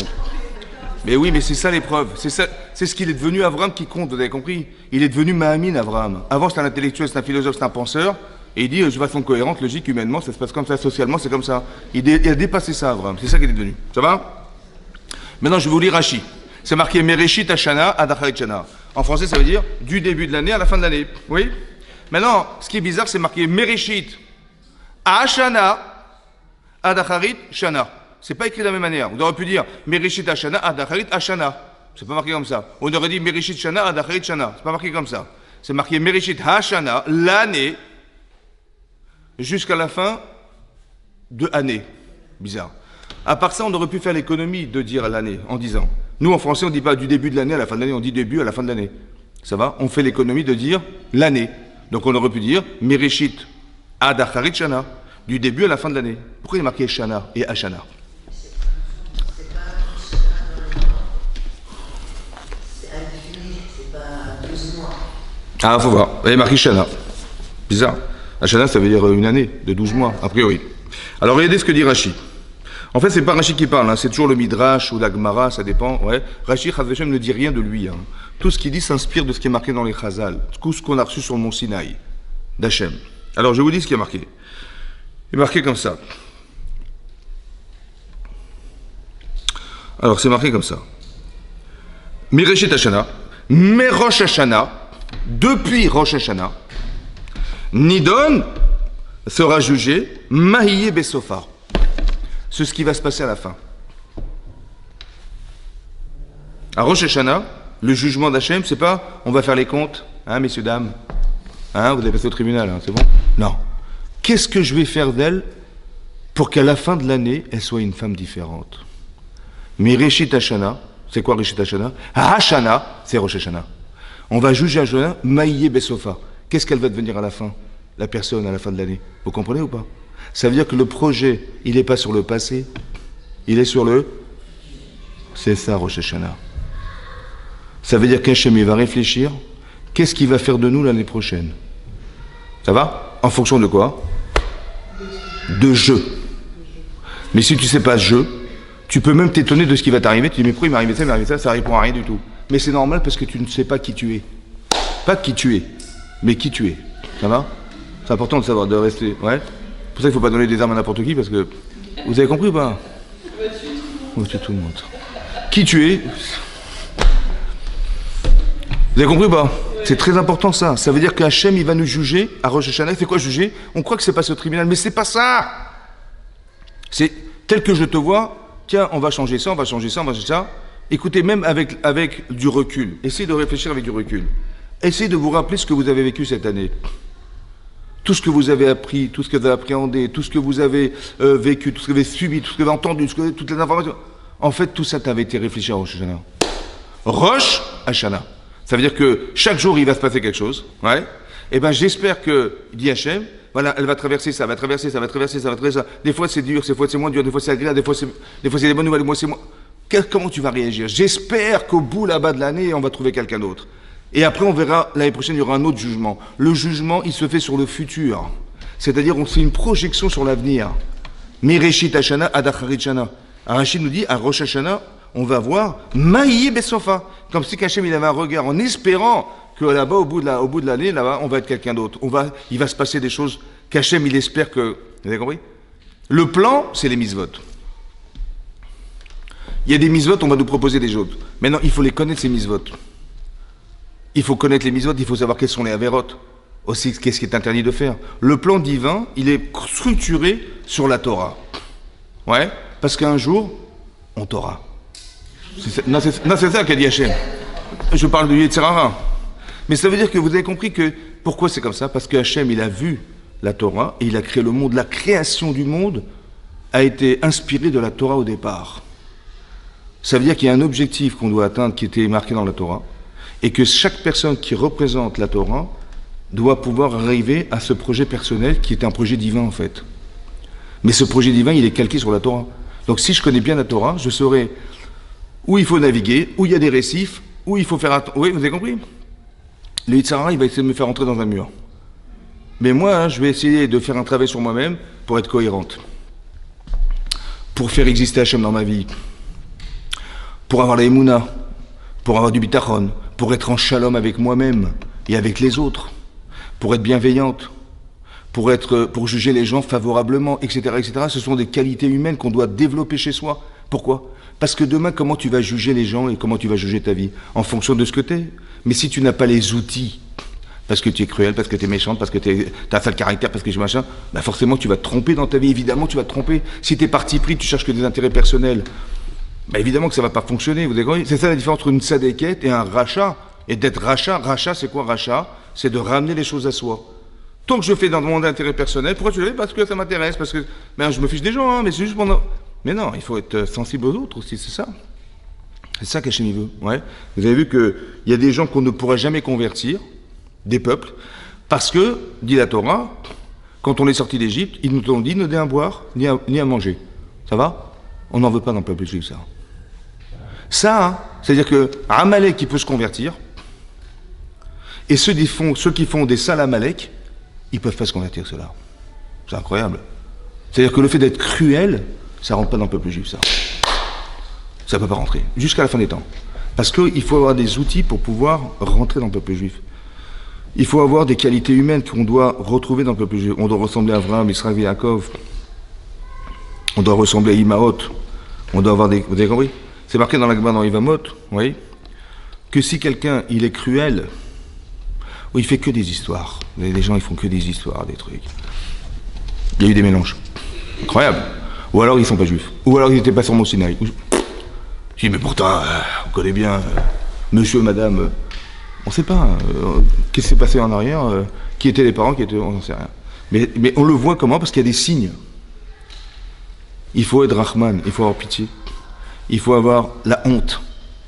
Mais oui, mais c'est ça l'épreuve. C'est ce qu'il est devenu Abraham qui compte, vous avez compris? Il est devenu Mahamin Abraham. Avant c'était un intellectuel, c'est un philosophe, c'est un penseur. Et il dit, de façon cohérente, logique, humainement, ça se passe comme ça, socialement, c'est comme ça. Il a dépassé ça, Abraham. C'est ça qu'il est devenu. Ça va? Maintenant, je vais vous lire Rashi. C'est marqué Mereshit Hashana ad Acharit Shana. En français, ça veut dire du début de l'année à la fin de l'année. Oui? Maintenant, ce qui est bizarre, c'est marqué Mereshit Hashana ad Acharit Shana. C'est pas écrit de la même manière. On aurait pu dire Mereshit Hashana ad Acharit Hashana. C'est pas marqué comme ça. On aurait dit Mereshit Shana ad Acharit Shana. C'est pas marqué comme ça. C'est marqué Mereshit Hashana, l'année, jusqu'à la fin de année. Bizarre. À part ça, on aurait pu faire l'économie de dire l'année en disant. Nous, en français, on ne dit pas du début de l'année à la fin de l'année, on dit début à la fin de l'année. Ça va? On fait l'économie de dire l'année. Donc on aurait pu dire Mereshit ad Acharit Shana, du début à la fin de l'année. Pourquoi il est marqué Shana et Hashana? Ah, faut voir. Il est marqué Shana. Bizarre. Hashana, ça veut dire une année de 12 mois, a priori. Alors regardez ce que dit Rashi. En fait, c'est pas Rashi qui parle, hein. C'est toujours le Midrash ou la Gemara, ça dépend. Ouais. Rashi, Chaz v'Shem, ne dit rien de lui. Hein. Tout ce qu'il dit s'inspire de ce qui est marqué dans les Chazal, tout ce qu'on a reçu sur le mont Sinaï, d'Hachem. Alors, je vous dis ce qui est marqué. Il est marqué comme ça. Alors, c'est marqué comme ça. Mireshit Hashana, Merosh Hashana, depuis Rosh Hashana, Nidon sera jugé, Mahiyé Besofar. C'est ce qui va se passer à la fin. À Rosh Hashanah, le jugement d'Hachem, c'est pas on va faire les comptes, hein, messieurs, dames, hein, vous avez passé au tribunal, hein, c'est bon? Non. Qu'est-ce que je vais faire d'elle pour qu'à la fin de l'année, elle soit une femme différente? Mais Reshit Hashanah, c'est quoi Reshit Hashanah? Hashanah, c'est Rosh Hashanah. On va juger Hashanah, Maïye Besofa. Qu'est-ce qu'elle va devenir à la fin, la personne à la fin de l'année? Vous comprenez ou pas? Ça veut dire que le projet, il n'est pas sur le passé, il est sur le... C'est ça, Rosh Hashanah. Ça veut dire qu'Hachem va réfléchir, qu'est-ce qu'il va faire de nous l'année prochaine? Ça va? En fonction de quoi? De jeu. Mais si tu ne sais pas ce jeu, tu peux même t'étonner de ce qui va t'arriver, tu dis mais pourquoi il m'est arrivé ça, ça répond à rien du tout. Mais c'est normal parce que tu ne sais pas qui tu es. Pas qui tu es, mais qui tu es. Ça va? C'est important de savoir, de rester... Ouais. C'est pour ça qu'il ne faut pas donner des armes à n'importe qui, parce que... Vous avez compris ou pas? On va tuer tout le monde. Qui tu es? Vous avez compris ou pas? C'est très important ça. Ça veut dire qu'Hachem, il va nous juger à Rosh Hashanah. Il fait quoi juger? On croit que c'est passé au tribunal, mais c'est pas ça. C'est tel que je te vois, tiens, on va changer ça, on va changer ça, on va changer ça. Écoutez, même avec du recul, essayez de réfléchir avec du recul. Essayez de vous rappeler ce que vous avez vécu cette année. Tout ce que vous avez appris, tout ce que vous avez appréhendé, tout ce que vous avez vécu, tout ce que vous avez subi, tout ce que vous avez entendu, toutes les informations. En fait, tout ça t'avait été réfléchi à Rosh Hashanah. Rosh Hashanah. Ça veut dire que chaque jour, il va se passer quelque chose. Ouais. Et ben, j'espère que, dit Hachem, voilà, elle va traverser ça, va traverser ça, va traverser ça, va traverser ça. Des fois, c'est dur, des fois, c'est moins dur, des fois, c'est agréable, des fois, c'est des bonnes nouvelles, des fois, c'est moins. Comment tu vas réagir? J'espère qu'au bout là-bas de l'année, on va trouver quelqu'un d'autre. Et après, on verra, l'année prochaine, il y aura un autre jugement. Le jugement, il se fait sur le futur. C'est-à-dire, on fait une projection sur l'avenir. Mireshit Hashanah, Adacharit Shana. Rachid nous dit, à Rosh Hashanah, on va voir Maïe Bessofa. Comme si Hachem, il avait un regard en espérant que là-bas, au bout de l'année, là-bas, on va être quelqu'un d'autre. Il va se passer des choses qu'Hachem, il espère que. Vous avez compris? Le plan, c'est les mitzvot. Il y a des mitzvot, on va nous proposer des autres. Maintenant, il faut les connaître, ces mitzvot. Il faut connaître les mitzvot, il faut savoir quels sont les avérotes. Aussi, qu'est-ce qui est interdit de faire. Le plan divin, il est structuré sur la Torah. Ouais, parce qu'un jour, on t'aura. Non, c'est ça qu'a dit Hachem. Je parle du Yetzer Hara. Mais ça veut dire que vous avez compris que, pourquoi c'est comme ça? Parce que Hachem, il a vu la Torah et il a créé le monde. La création du monde a été inspirée de la Torah au départ. Ça veut dire qu'il y a un objectif qu'on doit atteindre qui était marqué dans la Torah et que chaque personne qui représente la Torah doit pouvoir arriver à ce projet personnel qui est un projet divin en fait. Mais ce projet divin, il est calqué sur la Torah. Donc si je connais bien la Torah, je saurai où il faut naviguer, où il y a des récifs, où il faut faire attention. Oui, vous avez compris? Le Yetzer Hara, il va essayer de me faire entrer dans un mur. Mais moi, je vais essayer de faire un travail sur moi-même pour être cohérente. Pour faire exister Hachem dans ma vie. Pour avoir la Emouna. Pour avoir du bitachon. Pour être en shalom avec moi-même et avec les autres. Pour être bienveillante. Pour juger les gens favorablement, etc., etc. Ce sont des qualités humaines qu'on doit développer chez soi. Pourquoi? Parce que demain, comment tu vas juger les gens et comment tu vas juger ta vie? En fonction de ce que tu es. Mais si tu n'as pas les outils, parce que tu es cruel, parce que tu es méchante, parce que tu as un sale caractère, parce que tu machin, bah forcément tu vas te tromper dans ta vie. Évidemment, tu vas te tromper. Si tu es parti pris, tu cherches que des intérêts personnels, bah évidemment que ça ne va pas fonctionner. Vous avez compris? C'est ça la différence entre une sadéquette et un rachat. Et d'être rachat, c'est quoi rachat? C'est de ramener les choses à soi. Tant que je fais dans mon intérêt personnel, pourquoi tu le fais? Parce que ça m'intéresse, parce que ben, je me fiche des gens, hein, mais c'est juste pendant. Mais non, il faut être sensible aux autres aussi, c'est ça. C'est ça qu'Hachem veut. Ouais. Vous avez vu qu'il y a des gens qu'on ne pourra jamais convertir, des peuples, parce que, dit la Torah, quand on est sorti d'Égypte, ils nous ont dit ni à boire, ni à manger. Ça va? On n'en veut pas dans le peuple juif, ça. Ça, hein, c'est-à-dire que Amalek qui peut se convertir, et ceux qui font des sales Amalek, ils ne peuvent pas se convertir, ceux-là. C'est incroyable. C'est-à-dire que le fait d'être cruel, ça ne rentre pas dans le peuple juif, ça. Ça ne peut pas rentrer, jusqu'à la fin des temps. Parce qu'il faut avoir des outils pour pouvoir rentrer dans le peuple juif. Il faut avoir des qualités humaines qu'on doit retrouver dans le peuple juif. On doit ressembler à Avraham, Israël, Yaakov. On doit ressembler à Imaot. On doit avoir des... Vous avez compris? C'est marqué dans la Gemara dans Yevamot, vous voyez, que si quelqu'un, il est cruel, ou il fait que des histoires. Les gens, ils font que des histoires, des trucs. Il y a eu des mélanges. Incroyable. Ou alors, ils ne sont pas juifs. Ou alors, ils n'étaient pas sur mon Sinaï. Je dis, mais pourtant, on connaît bien monsieur, madame, on ne sait pas qu'est-ce qui s'est passé en arrière, qui étaient les parents, on n'en sait rien. Mais on le voit comment? Parce qu'il y a des signes. Il faut être Rahman, il faut avoir pitié. Il faut avoir la honte.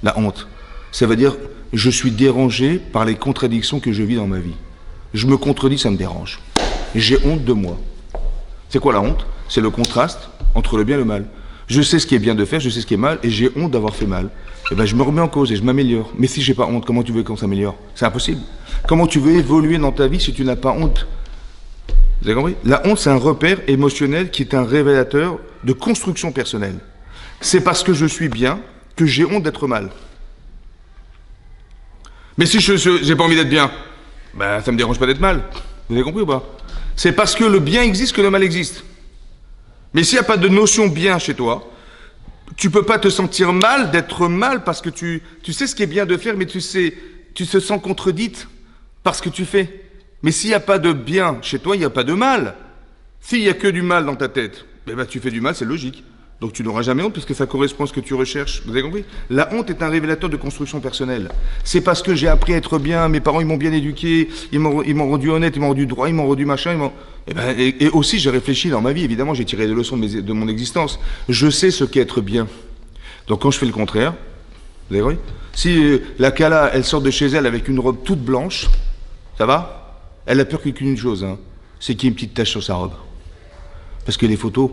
La honte. Ça veut dire, je suis dérangé par les contradictions que je vis dans ma vie. Je me contredis, ça me dérange. J'ai honte de moi. C'est quoi la honte? C'est le contraste entre le bien et le mal. Je sais ce qui est bien de faire, je sais ce qui est mal, et j'ai honte d'avoir fait mal. Et ben je me remets en cause et je m'améliore. Mais si j'ai pas honte, comment tu veux qu'on s'améliore? C'est impossible. Comment tu veux évoluer dans ta vie si tu n'as pas honte? Vous avez compris? La honte, c'est un repère émotionnel qui est un révélateur de construction personnelle. C'est parce que je suis bien que j'ai honte d'être mal. Mais si je n'ai pas envie d'être bien, ben ça ne me dérange pas d'être mal. Vous avez compris ou pas? C'est parce que le bien existe que le mal existe. Mais s'il n'y a pas de notion bien chez toi, tu ne peux pas te sentir mal d'être mal parce que tu sais ce qui est bien de faire, mais tu te sens contredite par ce que tu fais. Mais s'il n'y a pas de bien chez toi, il n'y a pas de mal. S'il n'y a que du mal dans ta tête, eh ben tu fais du mal, c'est logique. Donc tu n'auras jamais honte puisque ça correspond à ce que tu recherches. Vous avez compris? La honte est un révélateur de construction personnelle. C'est parce que j'ai appris à être bien, mes parents ils m'ont bien éduqué, ils m'ont rendu honnête, ils m'ont rendu droit, ils m'ont rendu machin, et aussi j'ai réfléchi dans ma vie, évidemment j'ai tiré des leçons de mon existence. Je sais ce qu'est être bien. Donc quand je fais le contraire, Vous avez compris? Si la Kala, elle sort de chez elle avec une robe toute blanche, ça va? Elle a peur qu'une chose, hein, c'est qu'il y ait une petite tache sur sa robe. Parce que les photos,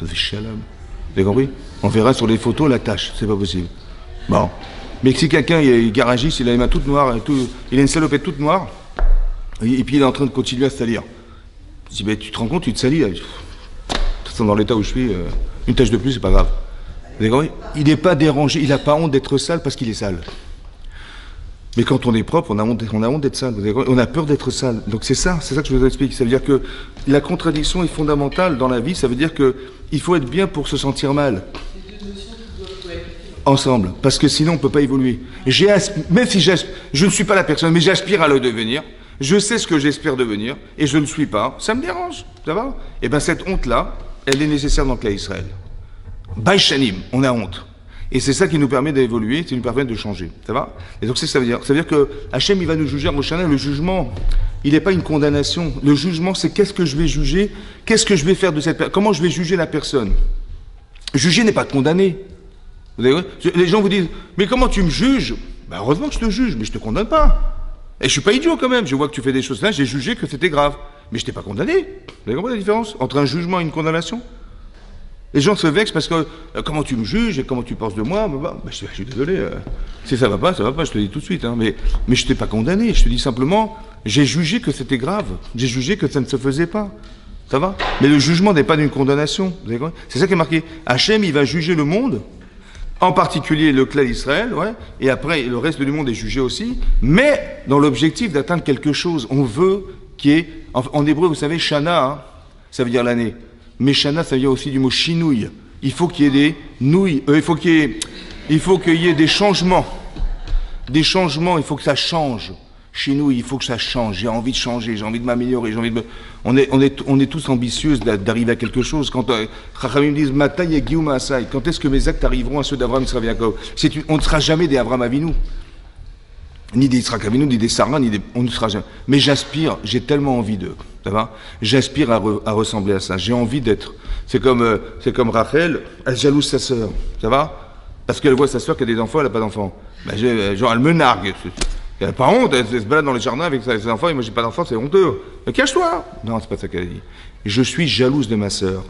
vous avez compris? On verra sur les photos la tache, c'est pas possible. Bon. Mais si quelqu'un est garagiste, il a les mains toutes noires, il a une salopette toute noire, et puis il est en train de continuer à se salir. Je dis, ben, tu te rends compte, tu te salis là. Dans l'état où je suis, une tache de plus, c'est pas grave. Vous avez compris? Il n'est pas dérangé, il n'a pas honte d'être sale parce qu'il est sale. Mais quand on est propre, on a honte d'être sale. Vous avez compris? On a peur d'être sale. Donc c'est ça que je vous explique. Ça veut dire que la contradiction est fondamentale dans la vie. Ça veut dire qu'il faut être bien pour se sentir mal. Ensemble, parce que sinon on ne peut pas évoluer. Même si je ne suis pas la personne, mais j'aspire à le devenir, je sais ce que j'espère devenir, et je ne le suis pas, ça me dérange, ça va? Et bien cette honte-là, elle est nécessaire dans le cas d'Israël. Baïchanim, on a honte. Et c'est ça qui nous permet d'évoluer, qui nous permet de changer, ça va? Et donc c'est ce que ça veut dire. Ça veut dire que Hachem, il va nous juger à Rosh Hashanah. Le jugement, il n'est pas une condamnation. Le jugement, c'est qu'est-ce que je vais juger, qu'est-ce que je vais faire de cette personne, comment je vais juger la personne. Juger n'est pas condamner. Les gens vous disent, mais comment tu me juges? Ben heureusement que je te juge, mais je te condamne pas. Et je suis pas idiot quand même, je vois que tu fais des choses là, j'ai jugé que c'était grave. Mais je t'ai pas condamné. Vous avez compris la différence entre un jugement et une condamnation? Les gens se vexent parce que, comment tu me juges et comment tu penses de moi? Je suis désolé, si ça va pas, je te le dis tout de suite. Hein, mais je t'ai pas condamné, je te dis simplement, j'ai jugé que c'était grave, j'ai jugé que ça ne se faisait pas. Ça va? Mais le jugement n'est pas d'une condamnation. Vous avez compris? C'est ça qui est marqué. Hachem, il va juger le monde, en particulier le clan d'Israël, ouais, et après le reste du monde est jugé aussi, mais dans l'objectif d'atteindre quelque chose. On veut qu'il y ait, en hébreu, vous savez, Shana, hein, ça veut dire l'année, mais Shana, ça veut dire aussi du mot chinouille. Il faut qu'il y ait des nouilles, il faut qu'il y ait des changements, il faut que ça change. Chez nous, il faut que ça change. J'ai envie de changer, j'ai envie de m'améliorer, On est tous ambitieux d'arriver à quelque chose. Quand Chachamim disent Mata yagiu ma'asai, quand est-ce que mes actes arriveront à ceux d'Abraham, Yitzhak et Yaakov? On ne sera jamais des Abraham Avinu, ni des Yitzhak Avinu, ni des Sarah, on ne sera jamais. Mais j'aspire, j'ai tellement envie d'eux. Ça va? J'aspire à ressembler à ça. J'ai envie d'être. C'est comme Rachel, elle jalouse sa sœur. Ça va? Parce qu'elle voit sa sœur qui a des enfants, elle n'a pas d'enfants. Genre, elle me nargue. Elle n'a pas honte, elle se balade dans les jardins avec ses enfants, et moi j'ai pas d'enfants, c'est honteux. Mais cache-toi! Non, c'est pas ça qu'elle a dit. Je suis jalouse de ma sœur.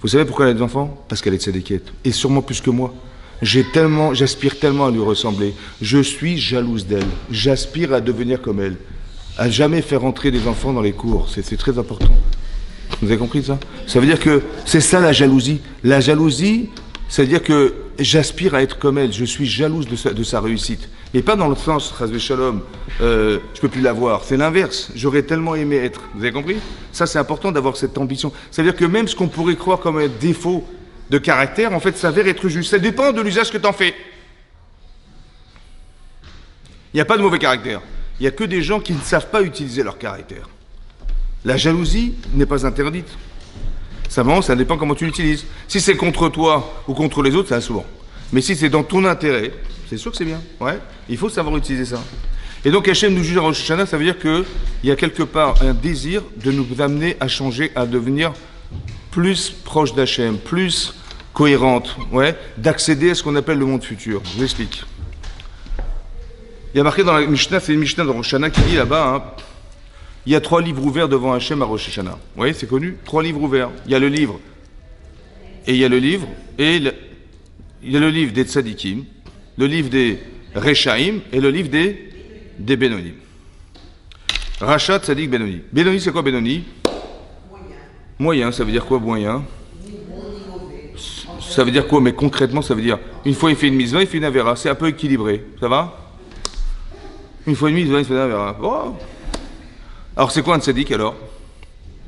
Vous savez pourquoi elle a des enfants? Parce qu'elle est de Tzedeket. Et sûrement plus que moi. J'aspire tellement à lui ressembler. Je suis jalouse d'elle. J'aspire à devenir comme elle. À jamais faire entrer des enfants dans les cours. C'est très important. Vous avez compris ça? Ça veut dire que c'est ça la jalousie. La jalousie, c'est-à-dire que j'aspire à être comme elle, je suis jalouse de sa réussite. Et pas dans le sens, Chazvé Shalom, je peux plus l'avoir. C'est l'inverse, j'aurais tellement aimé être. Vous avez compris? Ça, c'est important d'avoir cette ambition. C'est-à-dire que même ce qu'on pourrait croire comme un défaut de caractère, en fait, s'avère être juste. Ça dépend de l'usage que tu en fais. Il n'y a pas de mauvais caractère. Il n'y a que des gens qui ne savent pas utiliser leur caractère. La jalousie n'est pas interdite. Ça dépend comment tu l'utilises. Si c'est contre toi ou contre les autres, ça souvent. Mais si c'est dans ton intérêt, c'est sûr que c'est bien. Ouais, il faut savoir utiliser ça. Et donc Hachem nous juge à Rosh Hashanah, ça veut dire qu'il y a quelque part un désir de nous amener à changer, à devenir plus proche d'Hachem, plus cohérente, ouais, d'accéder à ce qu'on appelle le monde futur. Je vous explique. Il y a marqué dans la Mishnah, c'est une Mishnah de Rosh Hashanah qui dit là-bas, hein, il y a 3 livres ouverts devant Hachem à Rosh Hashanah. Vous voyez, c'est connu, 3 livres ouverts. Il y a le livre, et il y a le livre, il y a le livre des Tzadikim, le livre des Rechaim, et le livre des Benoni. Rachat, Tzadik, Benoni. Benoni, c'est quoi Benoni? Moyen, ça veut dire quoi moyen? Ça veut dire quoi? Mais concrètement, ça veut dire, une fois il fait une mitzvah, il fait une avera. C'est un peu équilibré. Ça va? Une fois une mitzvah, il fait une avera. Oh. Alors c'est quoi un tzaddik alors?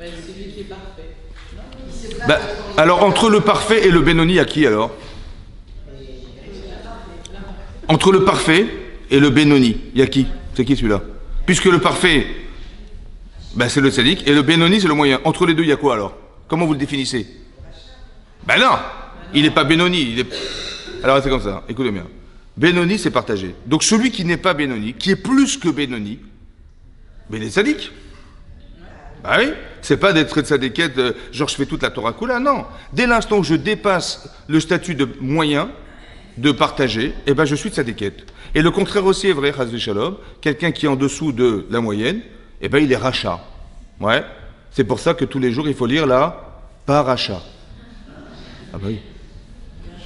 C'est celui qui est parfait. Alors entre le parfait et le Benoni, il y a qui alors? Entre le parfait et le Benoni, il y a qui? C'est qui celui-là? Puisque le parfait, c'est le tzaddik, et le Benoni, c'est le moyen. Entre les deux, il y a quoi alors? Comment vous le définissez? Non, il n'est pas Benoni. Alors c'est comme ça, écoutez bien. Benoni, c'est partagé. Donc celui qui n'est pas Benoni, qui est plus que Benoni, il est tzaddik. Oui, c'est pas d'être tzaddiket, genre je fais toute la Torah Kula, non. Dès l'instant où je dépasse le statut de moyen, de partager, eh ben je suis tzadiket. Et le contraire aussi est vrai, chas v'shalom. Quelqu'un qui est en dessous de la moyenne, eh ben il est rachat. Ouais. C'est pour ça que tous les jours il faut lire la paracha. Ah bah oui.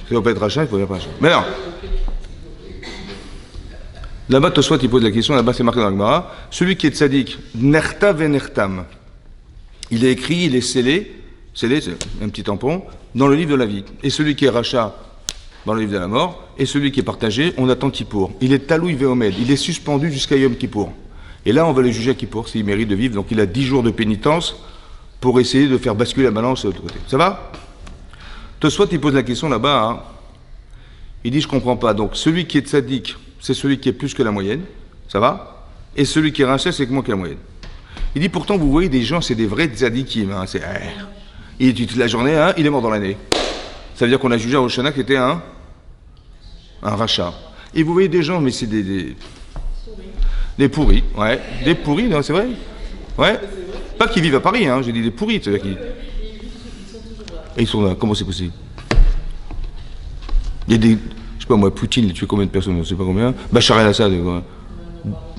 Si on peut être rachat, il faut lire paracha. Mais non. Là-bas, Tosfot, il pose la question, là-bas c'est marqué dans la Gemara, celui qui est tzaddik, nerta venertam, il est écrit, il est scellé, c'est un petit tampon, dans le livre de la vie. Et celui qui est rachat, dans le livre de la mort, et celui qui est partagé, on attend Kippour. Il est taloui veomed, il est suspendu jusqu'à Yom Kippour. Et là, on va le juger à Kippour, s'il mérite de vivre, donc il a 10 jours de pénitence pour essayer de faire basculer la balance de l'autre côté. Ça va? Tosfot, il pose la question là-bas, hein. Il dit, je comprends pas. Donc, celui qui est tzaddik, c'est celui qui est plus que la moyenne, ça va? Et celui qui est rachat, c'est moins que la moyenne. Il dit, pourtant, vous voyez des gens, c'est des vrais tzaddikim, hein, c'est... Il étudie toute la journée, hein, il est mort dans l'année. Ça veut dire qu'on a jugé à Rosh Hashanah qui était un rachat. Et vous voyez des gens, mais c'est des pourris, ouais. Des pourris, non, c'est vrai? Ouais. Pas qui vivent à Paris, hein, j'ai dit des pourris, c'est-à-dire qui... Et ils sont là, comment c'est possible? Il y a des... Je sais pas moi, Poutine, il a tué combien de personnes, je ne sais pas combien. Bachar el-Assad,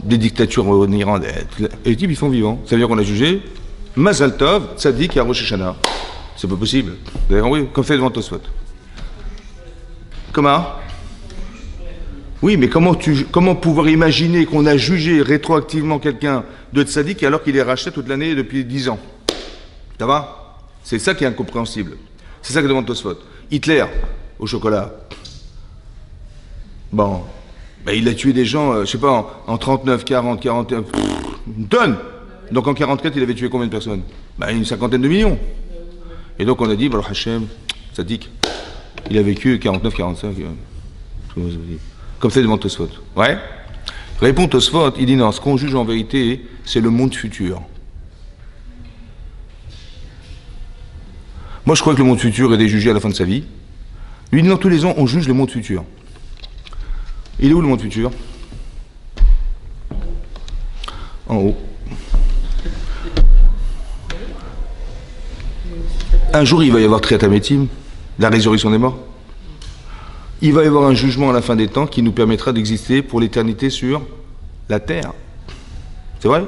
des dictatures en Iran, et les types, ils sont vivants. Ça veut dire qu'on a jugé Mazal Tov, Tzadik et Rosh Hashanah. C'est pas possible. Vous avez compris? Comme fait devant Tosfot. Comment? Oui, mais comment pouvoir imaginer qu'on a jugé rétroactivement quelqu'un de Tzadik alors qu'il est racheté toute l'année depuis 10 ans? Ça va? C'est ça qui est incompréhensible. C'est ça que demande Tosfot. Hitler, au chocolat. Bon, ben il a tué des gens, je sais pas, en 39, 40, 41, une tonne. Donc en 44, il avait tué combien de personnes? Ben une cinquantaine de millions. Et donc on a dit, Baruch Hashem, Tzadik, il a vécu 49, 45. Comme ça devant Tosfot. Ouais. Répond Tosfot, il dit non, ce qu'on juge en vérité, c'est le monde futur. Moi je crois que le monde futur est jugé à la fin de sa vie. Lui dit non, tous les ans on juge le monde futur. Il est où le monde futur? En haut. Un jour, il va y avoir Triatamétim, la résurrection des morts. Il va y avoir un jugement à la fin des temps qui nous permettra d'exister pour l'éternité sur la terre. C'est vrai?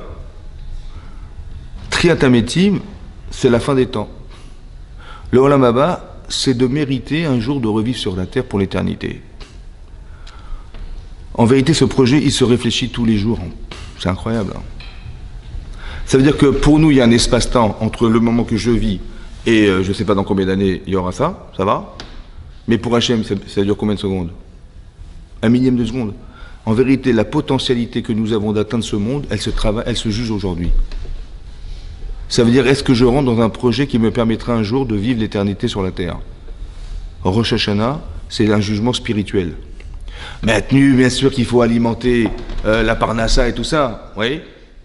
Triatamétim, c'est la fin des temps. Le Olam Haba, c'est de mériter un jour de revivre sur la terre pour l'éternité. En vérité, ce projet, il se réfléchit tous les jours. C'est incroyable. Hein. Ça veut dire que pour nous, il y a un espace-temps entre le moment que je vis et je ne sais pas dans combien d'années il y aura ça va? Mais pour Hachem, ça dure combien de secondes? Un millième de seconde. En vérité, la potentialité que nous avons d'atteindre ce monde, elle se juge aujourd'hui. Ça veut dire, est-ce que je rentre dans un projet qui me permettra un jour de vivre l'éternité sur la terre? Rosh Hashanah, c'est un jugement spirituel. Maintenu, bien sûr qu'il faut alimenter la parnassa et tout ça, oui.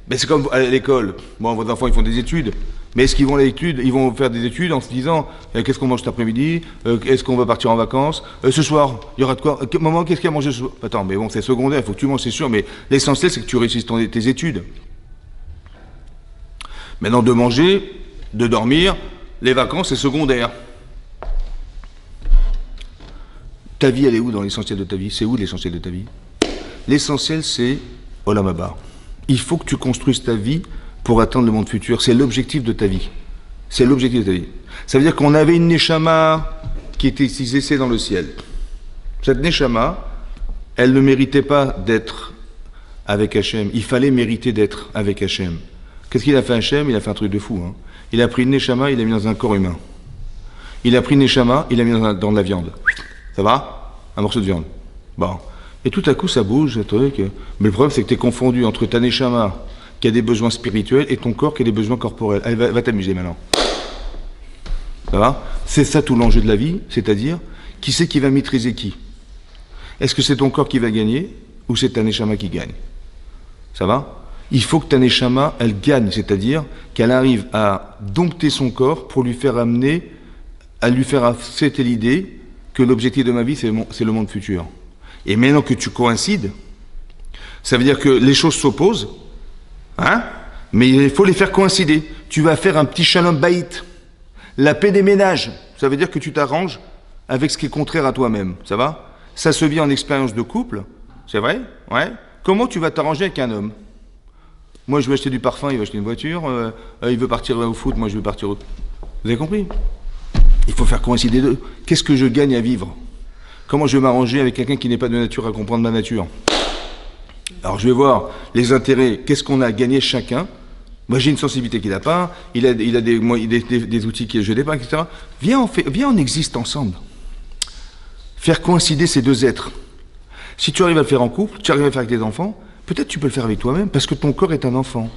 Mais c'est comme à l'école. Bon, vos enfants, ils font des études. Mais est-ce qu'ils vont ils vont faire des études en se disant qu'est-ce qu'on mange cet après-midi, est-ce qu'on va partir en vacances, ce soir, il y aura de quoi, maman, qu'est-ce qu'il y a à manger ce soir? Attends, mais bon, c'est secondaire, il faut que tu manges, c'est sûr, mais l'essentiel, c'est que tu réussisses tes études. Maintenant, de manger, de dormir, les vacances, c'est secondaire. Ta vie, elle est où dans l'essentiel de ta vie? C'est où l'essentiel de ta vie? L'essentiel, c'est Olam Haba. Il faut que tu construises ta vie pour atteindre le monde futur. C'est l'objectif de ta vie. C'est l'objectif de ta vie. Ça veut dire qu'on avait une Neshama qui était laissée dans le ciel. Cette Neshama, elle ne méritait pas d'être avec Hachem. Il fallait mériter d'être avec Hachem. Qu'est-ce qu'il a fait Hachem? Il a fait un truc de fou. Hein. Il a pris une Neshama, il l'a mis dans un corps humain. Il a pris une Neshama, il l'a mis dans de la viande. Ça va? Un morceau de viande. Bon. Et tout à coup, ça bouge, ce truc. Mais le problème, c'est que tu es confondu entre ta Neshama, qui a des besoins spirituels, et ton corps qui a des besoins corporels. Allez, va t'amuser maintenant. Ça va? C'est ça tout l'enjeu de la vie, c'est-à-dire, qui c'est qui va maîtriser qui? Est-ce que c'est ton corps qui va gagner, ou c'est ta Neshama qui gagne? Ça va? Il faut que ta Neshama, elle gagne, c'est-à-dire qu'elle arrive à dompter son corps pour lui faire amener, à lui faire accepter l'idée que l'objectif de ma vie, c'est le monde futur. Et maintenant que tu coïncides, ça veut dire que les choses s'opposent, hein, mais il faut les faire coïncider. Tu vas faire un petit shalom baït, la paix des ménages. Ça veut dire que tu t'arranges avec ce qui est contraire à toi-même. Ça va? Ça se vit en expérience de couple, c'est vrai? Ouais. Comment tu vas t'arranger avec un homme? Moi, je veux acheter du parfum, il va acheter une voiture. Il veut partir au foot, moi, je veux partir au... Vous avez compris? Il faut faire coïncider les deux. Qu'est-ce que je gagne à vivre? Comment je vais m'arranger avec quelqu'un qui n'est pas de nature à comprendre ma nature? Alors, je vais voir les intérêts. Qu'est-ce qu'on a à gagner chacun? Moi, j'ai une sensibilité qu'il n'a pas. Il a des outils que je n'ai pas, etc. Viens, on existe ensemble. Faire coïncider ces deux êtres. Si tu arrives à le faire en couple, tu arrives à le faire avec tes enfants, peut-être tu peux le faire avec toi-même, parce que ton corps est un enfant.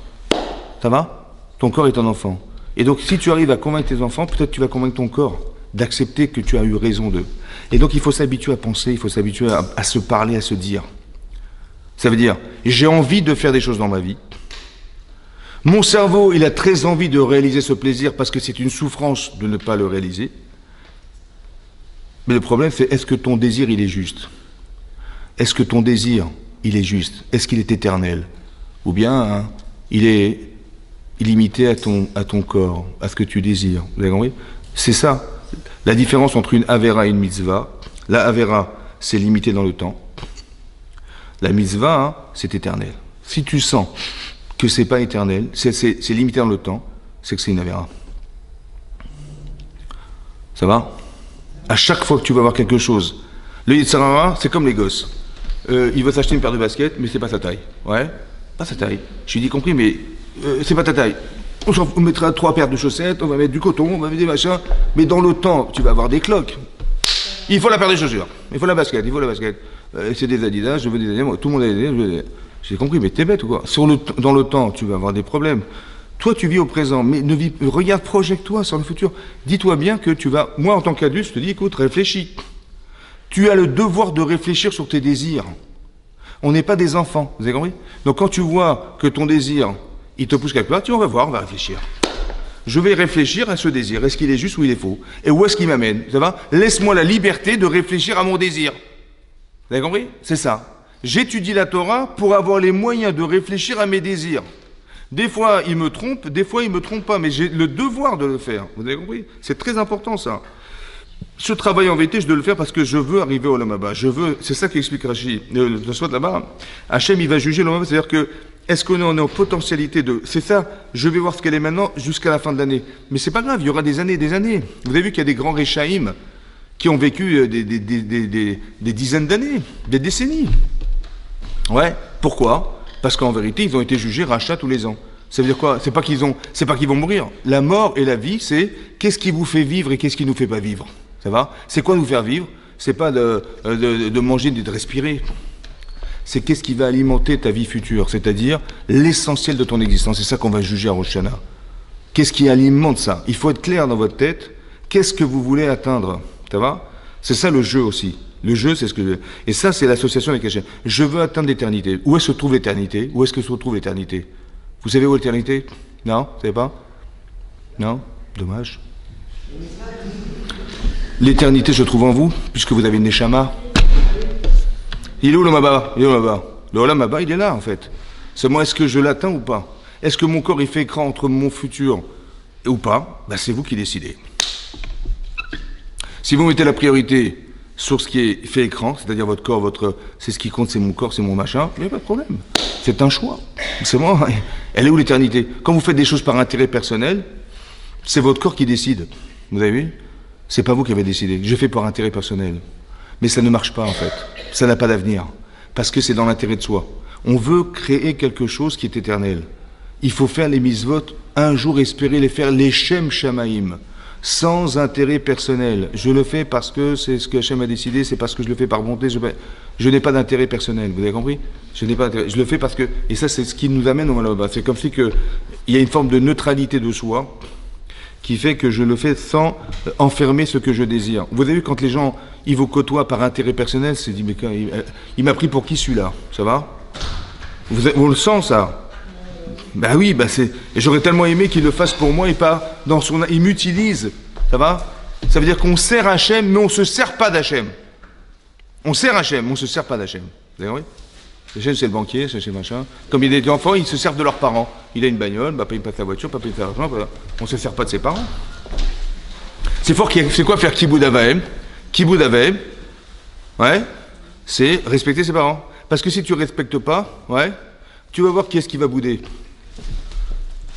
Ça va? Ton corps est un enfant. Et donc, si tu arrives à convaincre tes enfants, peut-être tu vas convaincre ton corps d'accepter que tu as eu raison d'eux. Et donc, il faut s'habituer à penser, il faut s'habituer à se parler, à se dire. Ça veut dire, j'ai envie de faire des choses dans ma vie. Mon cerveau, il a très envie de réaliser ce plaisir parce que c'est une souffrance de ne pas le réaliser. Mais le problème, c'est est-ce que ton désir, il est juste? Est-ce que ton désir, il est juste? Est-ce qu'il est éternel? Ou bien, hein, il est illimité à ton corps, à ce que tu désires? Vous avez compris? C'est ça, la différence entre une avera et une mitzvah. La avera, c'est limité dans le temps. La mitzvah, hein, c'est éternel. Si tu sens que c'est pas éternel, c'est limité dans le temps, c'est que c'est une avera. Ça va? À chaque fois que tu vas voir quelque chose, le Yetzer Hara, c'est comme les gosses. Il veut s'acheter une paire de baskets, mais c'est pas sa taille. Ouais, pas sa taille. Je lui dis compris, mais c'est pas ta taille. On mettra 3 paires de chaussettes, on va mettre du coton, on va mettre des machins, mais dans le temps, tu vas avoir des cloques. Il faut la paire de chaussures, il faut la basket, il faut la basket. C'est des Adidas, je veux des Adidas, tout le monde a des Adidas. J'ai compris, mais t'es bête ou quoi? Dans le temps, tu vas avoir des problèmes. Toi, tu vis au présent, mais regarde, projette-toi sur le futur. Dis-toi bien que tu vas... Moi, en tant qu'adulte, je te dis, écoute, réfléchis. Tu as le devoir de réfléchir sur tes désirs. On n'est pas des enfants, vous avez compris? Donc, quand tu vois que ton désir, il te pousse quelque part, on va voir, on va réfléchir. Je vais réfléchir à ce désir. Est-ce qu'il est juste ou il est faux? Et où est-ce qu'il m'amène? Ça va? Laisse-moi la liberté de réfléchir à mon désir. Vous avez compris? C'est ça. J'étudie la Torah pour avoir les moyens de réfléchir à mes désirs. Des fois, il me trompe, des fois, il ne me trompe pas, mais j'ai le devoir de le faire. Vous avez compris? C'est très important, ça. Ce travail en vérité, je dois le faire parce que je veux arriver au Olam Haba. C'est ça qu'explique Rashi. Le soit là-bas, Hachem, il va juger l'Olam Haba, c'est-à-dire que, est-ce qu'on est en potentialité de... C'est ça, je vais voir ce qu'elle est maintenant jusqu'à la fin de l'année. Mais c'est pas grave, il y aura des années et des années. Vous avez vu qu'il y a des grands Réchaïm qui ont vécu des dizaines d'années, des décennies. Ouais, pourquoi? Parce qu'en vérité, ils ont été jugés rachat tous les ans. Ça veut dire quoi? C'est pas qu'ils vont mourir. La mort et la vie, c'est qu'est-ce qui vous fait vivre et qu'est-ce qui nous fait pas vivre. Ça va? C'est quoi nous faire vivre? C'est pas de manger, de respirer. C'est qu'est-ce qui va alimenter ta vie future, c'est-à-dire l'essentiel de ton existence. C'est ça qu'on va juger à Rosh Hashanah. Qu'est-ce qui alimente ça? Il faut être clair dans votre tête. Qu'est-ce que vous voulez atteindre? Ça va? C'est ça le jeu aussi. Le jeu, c'est ce que... Et ça, c'est l'association avec Hachem. Je veux atteindre l'éternité. Où est-ce que se trouve l'éternité? Où est-ce que se retrouve l'éternité? Vous savez où est l'éternité? Non? Vous savez pas? Non? Dommage. L'éternité se trouve en vous, puisque vous avez une neshama. Il est où l'Olam Haba? Il est où l'Olam Haba? Le Olam Haba, il est là, en fait. Seulement, est-ce que je l'atteins ou pas? Est-ce que mon corps, il fait écran entre mon futur ou pas? Ben, c'est vous qui décidez. Si vous mettez la priorité sur ce qui est fait écran, c'est-à-dire votre corps, c'est ce qui compte, c'est mon corps, c'est mon machin, il n'y a pas de problème. C'est un choix. C'est bon. Elle est où l'éternité? Quand vous faites des choses par intérêt personnel, c'est votre corps qui décide. Vous avez vu? C'est pas vous qui avez décidé. Je fais par intérêt personnel. Mais ça ne marche pas, en fait. Ça n'a pas d'avenir. Parce que c'est dans l'intérêt de soi. On veut créer quelque chose qui est éternel. Il faut faire les mitzvot, un jour espérer les faire les Shem Shamaïm. Sans intérêt personnel. Je le fais parce que c'est ce que Hachem a décidé, c'est parce que je le fais par bonté. Je n'ai pas d'intérêt personnel, vous avez compris? Je n'ai pas d'intérêt. Je le fais parce que, et ça c'est ce qui nous amène au Malaba. C'est comme si il y a une forme de neutralité de soi qui fait que je le fais sans enfermer ce que je désire. Vous avez vu quand les gens, ils vous côtoient par intérêt personnel, c'est dit, mais il m'a pris pour qui celui-là? Ça va? On le sent ça? Ben oui, et j'aurais tellement aimé qu'il le fasse pour moi et pas dans son... Il m'utilise, ça va? Ça veut dire qu'on sert Hachem, mais on ne se sert pas d'Hachem. On sert Hachem, mais on ne se sert pas d'Hachem. Vous avez compris? Hachem, c'est le banquier, c'est machin. Comme il y a des enfants, ils se servent de leurs parents. Il a une bagnole, papa il passe la voiture, papa il fait l'argent, on ne se sert pas de ses parents. C'est fort, c'est quoi faire Kibboud Avaim? Kibboud Avaim, ouais? c'est respecter ses parents. Parce que si tu ne respectes pas, ouais, tu vas voir qui est-ce qui va bouder.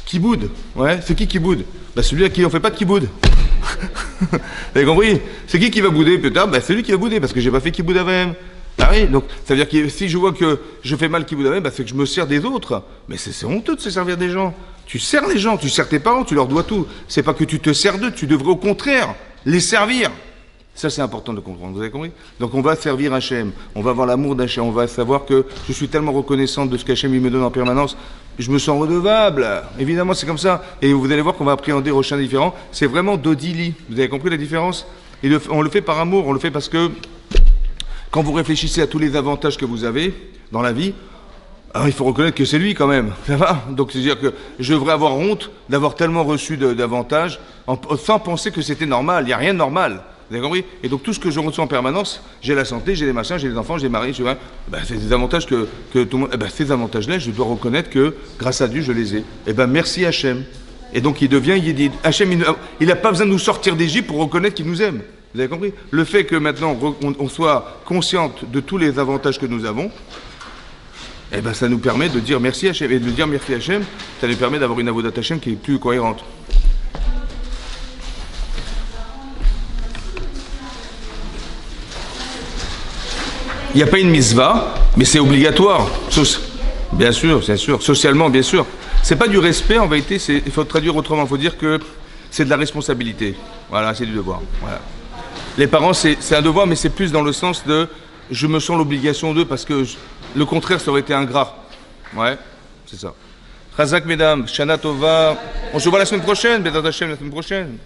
Qui boude? Ouais, c'est qui boude? Bah celui à qui on fait pas de qui boude. Vous avez compris? C'est qui va bouder plus tard? Bah c'est lui qui va bouder, parce que j'ai pas fait qui boude avec. Ah oui, donc ça veut dire que si je vois que je fais mal qui boude avec, bah c'est que je me sers des autres. Mais c'est honteux de se servir des gens. Tu sers les gens, tu sers tes parents, tu leur dois tout. C'est pas que tu te sers d'eux, tu devrais au contraire les servir. Ça, c'est important de comprendre, vous avez compris? Donc on va servir Hachem, on va avoir l'amour d'Hachem, on va savoir que je suis tellement reconnaissant de ce qu'Hachem me donne en permanence, je me sens redevable. Évidemment, c'est comme ça. Et vous allez voir qu'on va appréhender Rochain différent. C'est vraiment Dodili. Vous avez compris la différence? Et on le fait par amour, on le fait parce que quand vous réfléchissez à tous les avantages que vous avez dans la vie, alors il faut reconnaître que c'est lui quand même. Ça va? Donc c'est-à-dire que je devrais avoir honte d'avoir tellement reçu d'avantages sans penser que c'était normal. Il n'y a rien de normal. Vous avez compris? Et donc tout ce que je reçois en permanence, j'ai la santé, j'ai les machins, j'ai les enfants, j'ai les maris, c'est des avantages que tout le monde... ces avantages-là, je dois reconnaître que grâce à Dieu, je les ai. Merci Hachem. Et donc il devient, Hachem, il n'a pas besoin de nous sortir d'Égypte pour reconnaître qu'il nous aime. Vous avez compris? Le fait que maintenant on soit consciente de tous les avantages que nous avons, ça nous permet de dire merci Hachem. Et de dire merci Hachem, ça nous permet d'avoir une avodat Hachem qui est plus cohérente. Il n'y a pas une mitzvah, mais c'est obligatoire. Bien sûr, socialement, bien sûr. C'est pas du respect, en vérité, il faut traduire autrement. Il faut dire que c'est de la responsabilité. Voilà, c'est du devoir. Voilà. Les parents, c'est un devoir, mais c'est plus dans le sens de je me sens l'obligation d'eux, parce que le contraire, ça aurait été ingrat. Ouais, c'est ça. Chazak, mesdames, Shana Tova. On se voit la semaine prochaine, Bézat Hachem, la semaine prochaine.